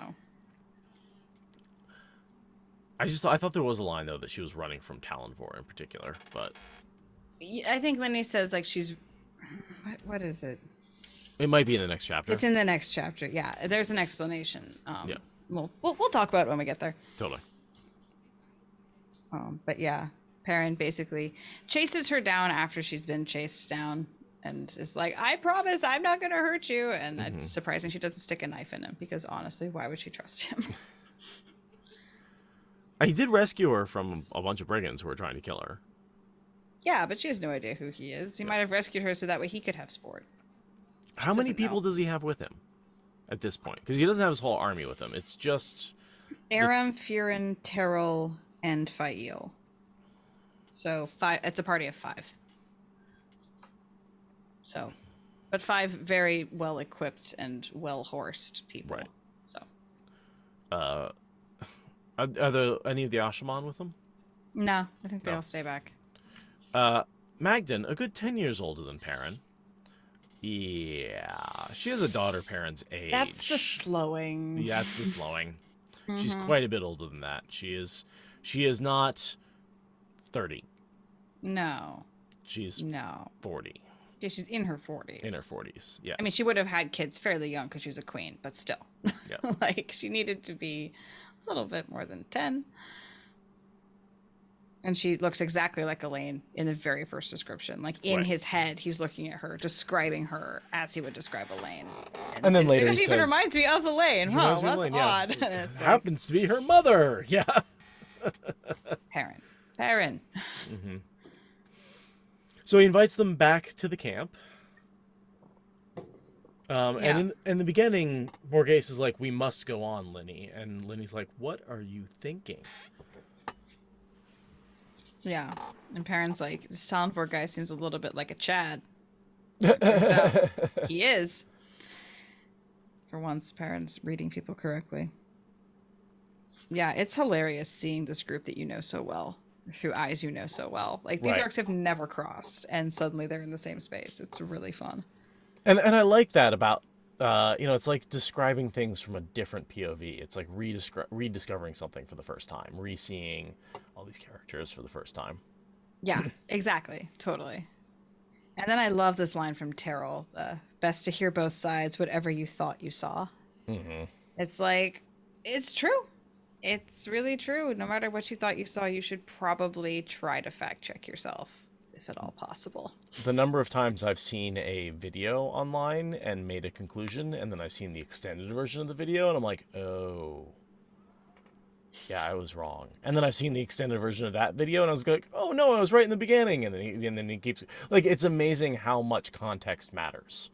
I thought there was a line, though, that she was running from Talonvor in particular, but... I think Linny says, like, she's... What is it? It might be in the next chapter. It's in the next chapter, yeah. There's an explanation. Yeah. We'll talk about it when we get there. Totally. But yeah, Perrin basically chases her down after she's been chased down and is like, I promise I'm not going to hurt you. And it's surprising she doesn't stick a knife in him because, honestly, why would she trust him? He did rescue her from a bunch of brigands who were trying to kill her. Yeah, but she has no idea who he is. He might have rescued her so that way he could have sport. How many people does he have with him at this point? Because he doesn't have his whole army with him. It's just... Aram, Furin, Terrell, and Fael. So 5. It's a party of 5. So, but 5 very well equipped and well horsed people. Right. So. Are there any of the Ashaman with them? No, I think they all stay back. Magdan, a good 10 years older than Perrin. Yeah, she has a daughter Perrin's age. That's the slowing. Yeah, that's the slowing. She's quite a bit older than that. She is not 30. No. She's 40. Yeah, she's in her 40s. In her 40s, yeah. I mean, she would have had kids fairly young because she's a queen, but still. Yeah. Like, she needed to be a little bit more than 10. And she looks exactly like Elaine in the very first description. Like, in his head, he's looking at her, describing her as he would describe Elaine. And then later he says... She even reminds me of Elaine. Wow, that's Elaine, odd. Yeah. It happens to be her mother. Yeah. Perrin. Mm-hmm. So he invites them back to the camp. And in the beginning, Borghese is like, we must go on, Linny. And Linny's like, what are you thinking? Yeah. And Perrin's like, this Talonvor guy seems a little bit like a Chad. Turns out he is. For once, Perrin's reading people correctly. Yeah, it's hilarious seeing this group that you know so well through eyes you know so well. Like, these arcs have never crossed, and suddenly they're in the same space. It's really fun. And I like that about, it's like describing things from a different POV. It's like rediscovering something for the first time, re-seeing all these characters for the first time. Yeah, exactly. Totally. And then I love this line from Terrell, best to hear both sides, whatever you thought you saw. Mm-hmm. It's like, it's true. It's really true. No matter what you thought you saw, you should probably try to fact check yourself, if at all possible. The number of times I've seen a video online and made a conclusion, and then I've seen the extended version of the video, and I'm like, oh, yeah, I was wrong. And then I've seen the extended version of that video, and I was like, oh no, I was right in the beginning. And then he keeps, like, it's amazing how much context matters.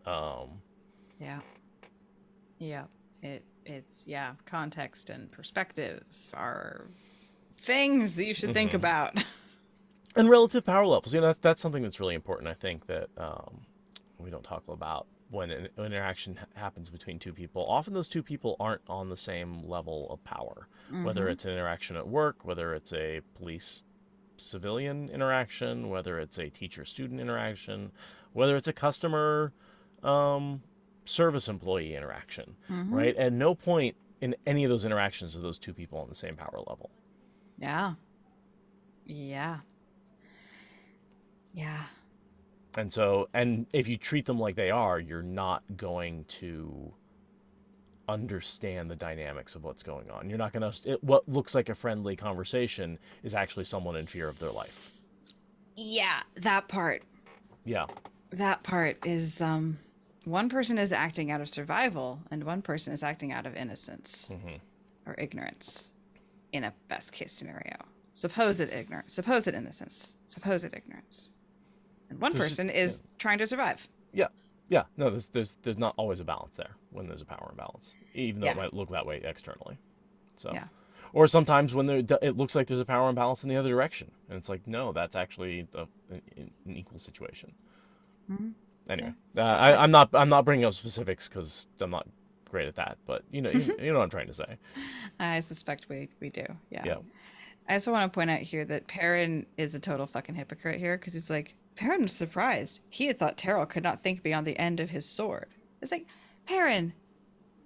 Yeah. It's context and perspective are things that you should think about. And relative power levels, that's something that's really important. I think that we don't talk about when an interaction happens between two people. Often those two people aren't on the same level of power, whether it's an interaction at work, whether it's a police-civilian interaction, whether it's a teacher-student interaction, whether it's a customer service employee interaction, right? At no point in any of those interactions are those two people on the same power level. Yeah. And if you treat them like they are, you're not going to understand the dynamics of what's going on. You're not going to, what looks like a friendly conversation is actually someone in fear of their life. Yeah, that part. Yeah. That part is, one person is acting out of survival and one person is acting out of innocence or ignorance in a best case scenario. Supposed ignorance, supposed innocence, supposed ignorance. And one person is trying to survive. Yeah. Yeah. No, there's not always a balance there when there's a power imbalance, even though it might look that way externally. So, or sometimes when it looks like there's a power imbalance in the other direction, and it's like, no, that's actually an equal situation. Mm-hmm. Anyway, I'm not bringing up specifics because I'm not great at that, but you know what I'm trying to say. I suspect we do. Yeah. I also want to point out here that Perrin is a total fucking hypocrite here because he's like, Perrin was surprised. He had thought Terrell could not think beyond the end of his sword. It's like, Perrin,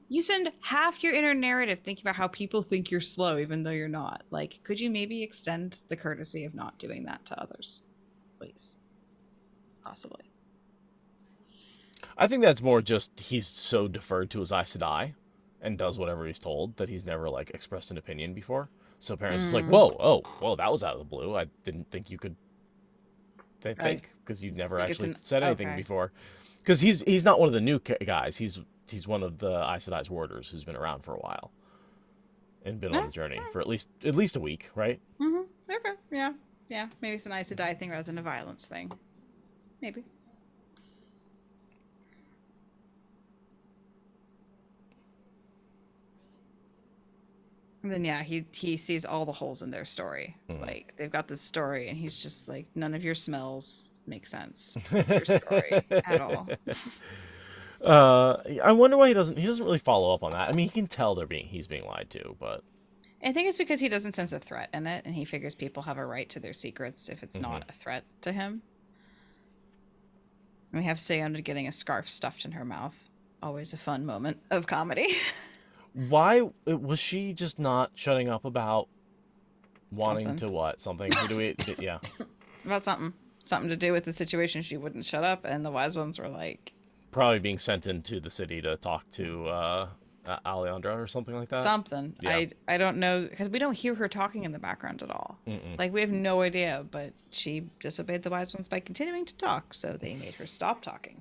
you spend half your inner narrative thinking about how people think you're slow, even though you're not. Like, could you maybe extend the courtesy of not doing that to others? Please. Possibly. I think that's more just he's so deferred to his Aes Sedai and does whatever he's told that he's never, like, expressed an opinion before. So Perrin's just like, whoa, that was out of the blue. I didn't think you could... because you've never actually said anything before. Because he's not one of the new guys. He's one of the Aes Sedai's warders who's been around for a while and been on the journey for at least a week, right? Mm-hmm. Okay. Yeah. Maybe it's an Aes Sedai thing rather than a violence thing. Maybe. And then he sees all the holes in their story. Like, they've got this story, and he's just like, none of your smells make sense with your story at all. I wonder why he doesn't really follow up on that. I mean, he can tell he's being lied to, but I think it's because he doesn't sense a threat in it, and he figures people have a right to their secrets if it's not a threat to him. And we have Sayonda getting a scarf stuffed in her mouth. Always a fun moment of comedy. Why was she just not shutting up about wanting to what? Something? Who do we? Yeah. About something to do with the situation. She wouldn't shut up, and the wise ones were like, probably being sent into the city to talk to Alejandra or something like that. Something. Yeah. I don't know, because we don't hear her talking in the background at all. Like, we have no idea, but she disobeyed the wise ones by continuing to talk, so they made her stop talking.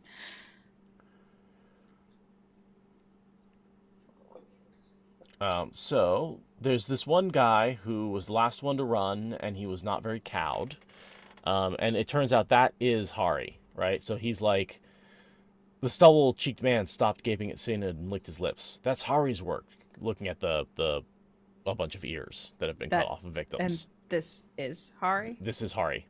So there's this one guy who was the last one to run, and he was not very cowed. And it turns out that is Hari, right? So he's like, the stubble-cheeked man stopped gaping at Sin and licked his lips. That's Hari's work, looking at a bunch of ears that have been cut off of victims. And this is Hari? This is Hari.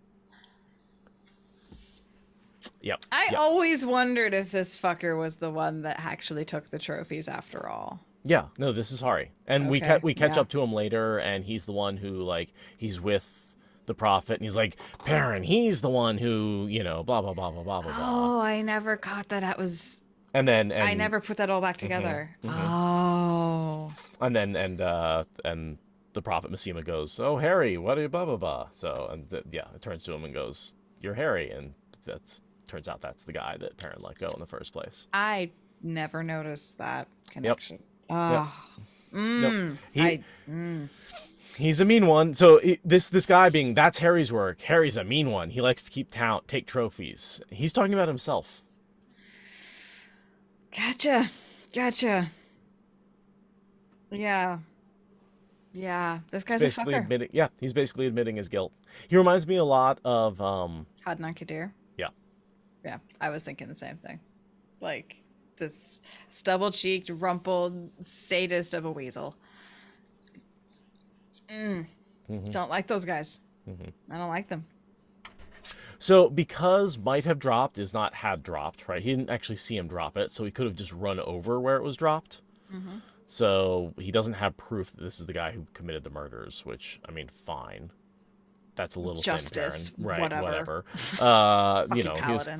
Yep. I always wondered if this fucker was the one that actually took the trophies after all. Yeah, no, this is Hari. And we catch up to him later, and he's the one who, like, he's with the prophet, and he's like, Perrin, he's the one who, blah, blah, blah, blah, blah, blah. Oh, I never caught that. And I never put that all back together. Oh. And the prophet Massima goes, oh, Harry, what are you, blah, blah, blah. So, it turns to him and goes, you're Harry, and turns out that's the guy that Perrin let go in the first place. I never noticed that connection. Yep. He's a mean one. So this guy that's Harry's work. Harry's a mean one. He likes to take trophies. He's talking about himself. Gotcha. Yeah. This guy's basically a fucker. He's basically admitting his guilt. He reminds me a lot of Adnan Kadir. Yeah, I was thinking the same thing. Like, this stubble-cheeked, rumpled sadist of a weasel. Don't like those guys. I don't like them. So because might have dropped is not had dropped, right? He didn't actually see him drop it, so he could have just run over where it was dropped. So he doesn't have proof that this is the guy who committed the murders, which, I mean, fine. That's a little justice, thin, Perrin. Right, whatever.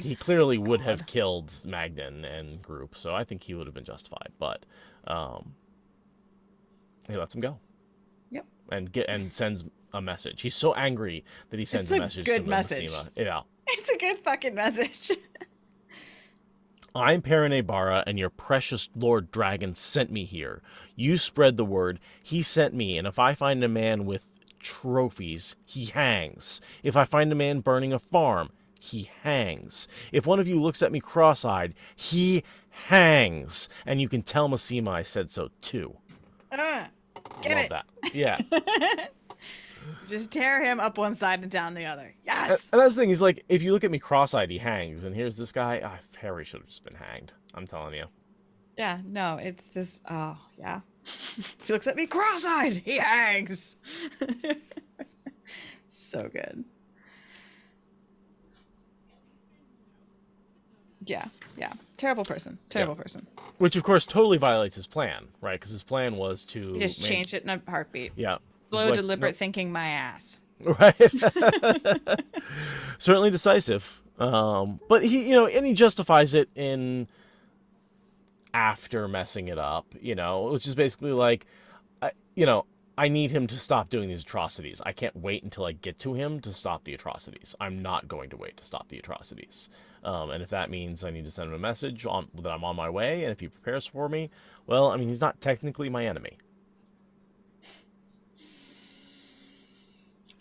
He clearly would have killed Magnan and group, so I think he would have been justified. But he lets him go. Yep. And sends a message. He's so angry that he sends a message to Massima. Yeah. It's a good fucking message. I'm Perrin Abara, and your precious Lord Dragon sent me here. You spread the word. He sent me, and if I find a man with trophies, he hangs. If I find a man burning a farm, he hangs. If one of you looks at me cross-eyed, he hangs. And you can tell Masima I said so, too. Get Love it. that. Yeah. Just tear him up one side and down the other. Yes. And that's the thing. He's like, if you look at me cross-eyed, he hangs. And here's this guy. Harry should have just been hanged. I'm telling you. Yeah, no, it's this. Oh, yeah. If he looks at me cross-eyed, he hangs. So good. Yeah, yeah. Terrible person. Terrible person. Which, of course, totally violates his plan, right? Because his plan was to... He just changed it in a heartbeat. Yeah. Slow, Like, deliberate thinking my ass. Right. Certainly decisive. But he, and he justifies it in after messing it up, which is basically like, I need him to stop doing these atrocities. I can't wait until I get to him to stop the atrocities. I'm not going to wait to stop the atrocities. And if that means I need to send him a message that I'm on my way, and if he prepares for me, well, he's not technically my enemy.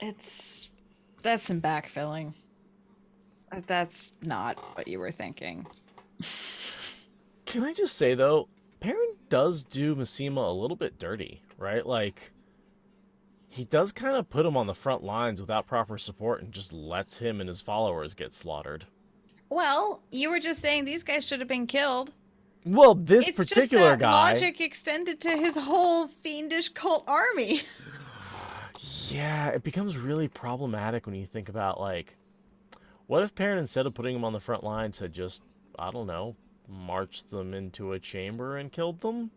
That's some backfilling. That's not what you were thinking. Can I just say, though, Perrin does do Masima a little bit dirty, right? Like, he does kind of put him on the front lines without proper support and just lets him and his followers get slaughtered. Well, you were just saying these guys should have been killed. Well, this It's particular just that guy... logic extended to his whole fiendish cult army. Yeah, it becomes really problematic when you think about, like, what if Perrin, instead of putting him on the front lines, had just, I don't know, marched them into a chamber and killed them?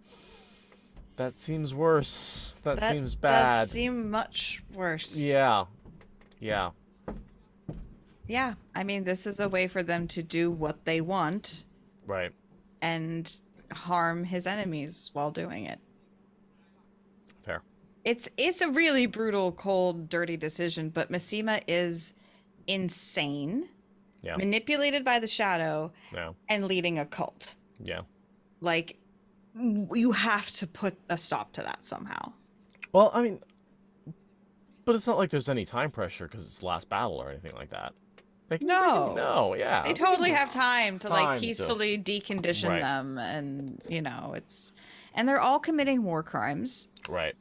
That seems worse. That seems bad. Does seem much worse. Yeah. Yeah. Yeah, this is a way for them to do what they want. Right. And harm his enemies while doing it. Fair. It's a really brutal, cold, dirty decision, but Masima is insane, manipulated by the shadow, and leading a cult. Yeah. Like, you have to put a stop to that somehow. Well, but it's not like there's any time pressure because it's the last battle or anything like that. No, yeah. They totally have time to peacefully decondition Right. them, and and they're all committing war crimes. Right.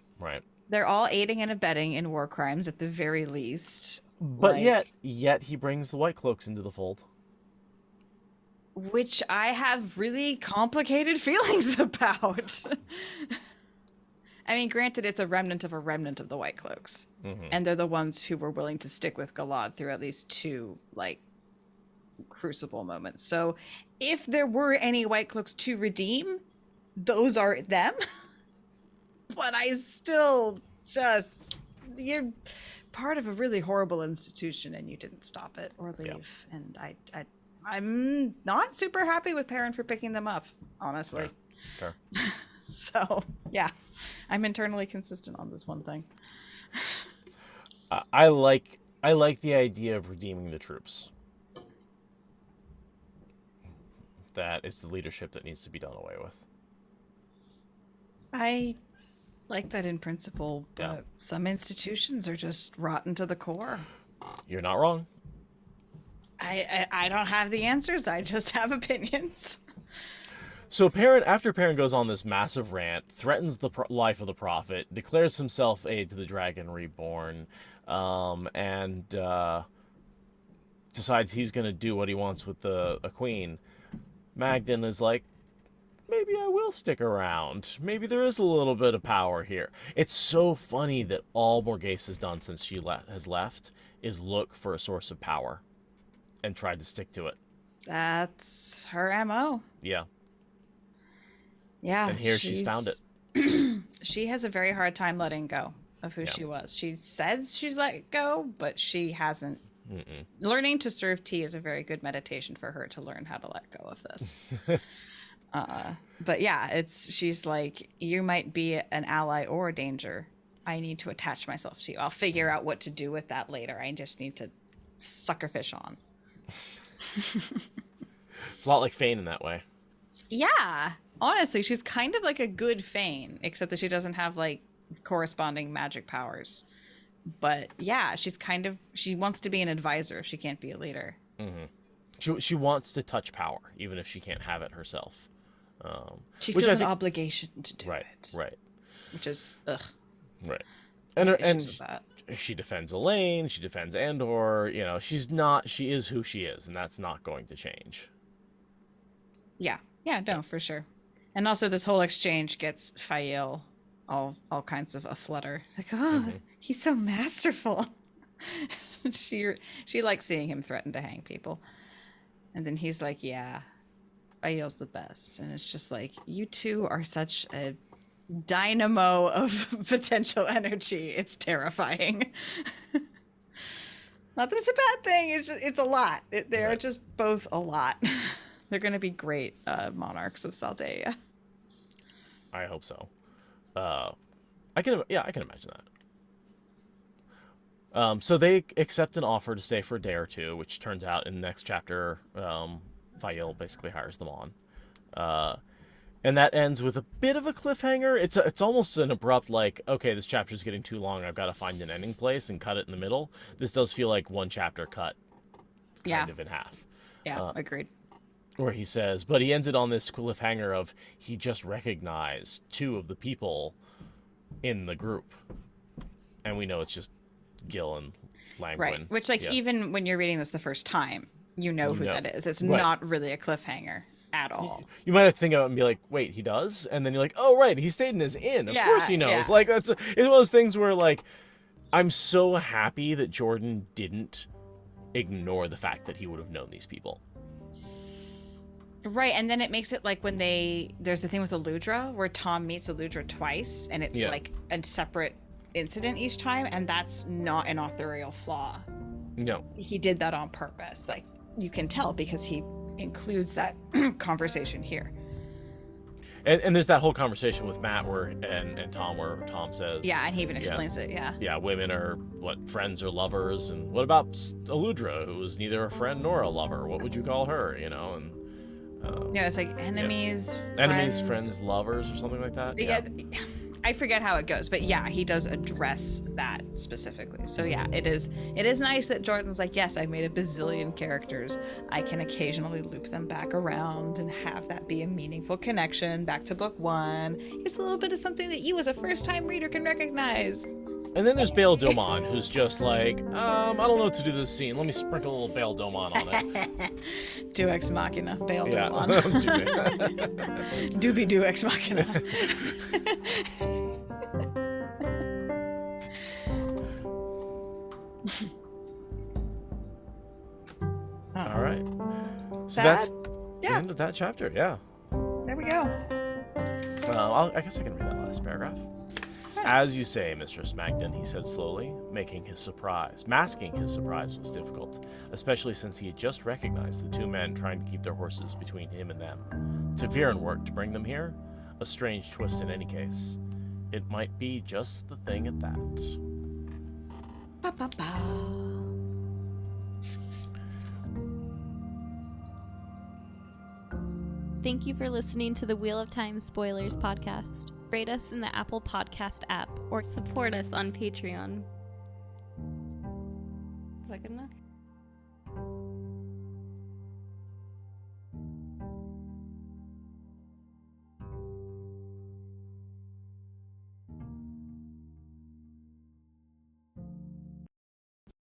They're all aiding and abetting in war crimes at the very least. But yet he brings the White Cloaks into the fold. Which I have really complicated feelings about. Granted, it's a remnant of the White Cloaks. Mm-hmm. And they're the ones who were willing to stick with Galad through at least 2, crucible moments. So if there were any White Cloaks to redeem, those are them. But I still you're part of a really horrible institution and you didn't stop it or leave. Yeah. And I'm not super happy with Perrin for picking them up, honestly. Sure. So, yeah, I'm internally consistent on this one thing. I like the idea of redeeming the troops. That it's the leadership that needs to be done away with. I like that in principle, but some institutions are just rotten to the core. You're not wrong. I don't have the answers. I just have opinions. So after Perrin goes on this massive rant, threatens the life of the prophet, declares himself aid to the Dragon Reborn, and decides he's going to do what he wants with a queen, Magdan is like, maybe I will stick around. Maybe there is a little bit of power here. It's so funny that all Morghese has done since she has left is look for a source of power and tried to stick to it. That's her MO. Yeah. Yeah. And here she's found it. She has a very hard time letting go of who she was. She says she's let go, but she hasn't. Mm-mm. Learning to serve tea is a very good meditation for her to learn how to let go of this. But yeah, she's like, you might be an ally or a danger. I need to attach myself to you. I'll figure out what to do with that later. I just need to sucker fish on. It's a lot like Fane in that way. Yeah. Honestly, she's kind of like a good Fane, except that she doesn't have like corresponding magic powers. But yeah, she wants to be an advisor if she can't be a leader. She wants to touch power, even if she can't have it herself. She feels an obligation to do it. Right. Which is, ugh. Right. And she defends Elaine, she defends Andor, she is who she is, and that's not going to change. Yeah. Yeah, no, for sure. And also this whole exchange gets Fael all kinds of a flutter. Like, he's so masterful. She likes seeing him threaten to hang people. And then he's like, yeah, Fael's the best. And it's just like, you two are such a dynamo of potential energy. It's terrifying. Not that it's a bad thing. It's a lot. They're just both a lot. They're going to be great monarchs of Saldaea. I hope so. I can imagine that. So they accept an offer to stay for a day or two, which turns out in the next chapter, Fael basically hires them on. And that ends with a bit of a cliffhanger. It's almost an abrupt, like, okay, this chapter's getting too long. I've got to find an ending place and cut it in the middle. This does feel like one chapter cut kind of in half. Yeah, agreed. Where he says, but he ended on this cliffhanger of he just recognized two of the people in the group. And we know it's just Gil and Langwin. Right, which, even when you're reading this the first time, you know who that is. It's not really a cliffhanger at all. You might have to think of it and be like, wait, he does? And then you're like, oh, right, he stayed in his inn. Of course he knows. Yeah. Like, it's one of those things where, like, I'm so happy that Jordan didn't ignore the fact that he would have known these people. Right, and then it makes it like when there's the thing with Eludra where Tom meets Eludra twice, and it's like a separate incident each time, and that's not an authorial flaw. No. He did that on purpose. Like, you can tell because he includes that conversation here. And there's that whole conversation with Matt and Tom where Tom says... Yeah, and he even explains it, yeah. Yeah, women are, friends or lovers, and what about Eludra, who is neither a friend nor a lover? What would you call her, and... it's like enemies, friends, lovers, or something like that. Yeah, I forget how it goes, but yeah, he does address that specifically. So yeah, it is nice that Jordan's like, yes, I've made a bazillion characters. I can occasionally loop them back around and have that be a meaningful connection back to book one. It's a little bit of something that you as a first-time reader can recognize. And then there's Bail Domon, who's just like, I don't know what to do this scene. Let me sprinkle a little Bail Domon on it. Do ex machina, Bail Domon. Doobie do ex machina. All right. So that's the end of that chapter, yeah. There we go. I guess I can read that last paragraph. As you say, Mistress Magden, he said slowly, masking his surprise was difficult, especially since he had just recognized the two men trying to keep their horses between him and them. Ta'Viren worked to bring them here? A strange twist in any case. It might be just the thing at that. Ba-ba-ba. Thank you for listening to the Wheel of Time Spoilers podcast. Rate us in the Apple Podcast app or support us on Patreon. Is that good enough?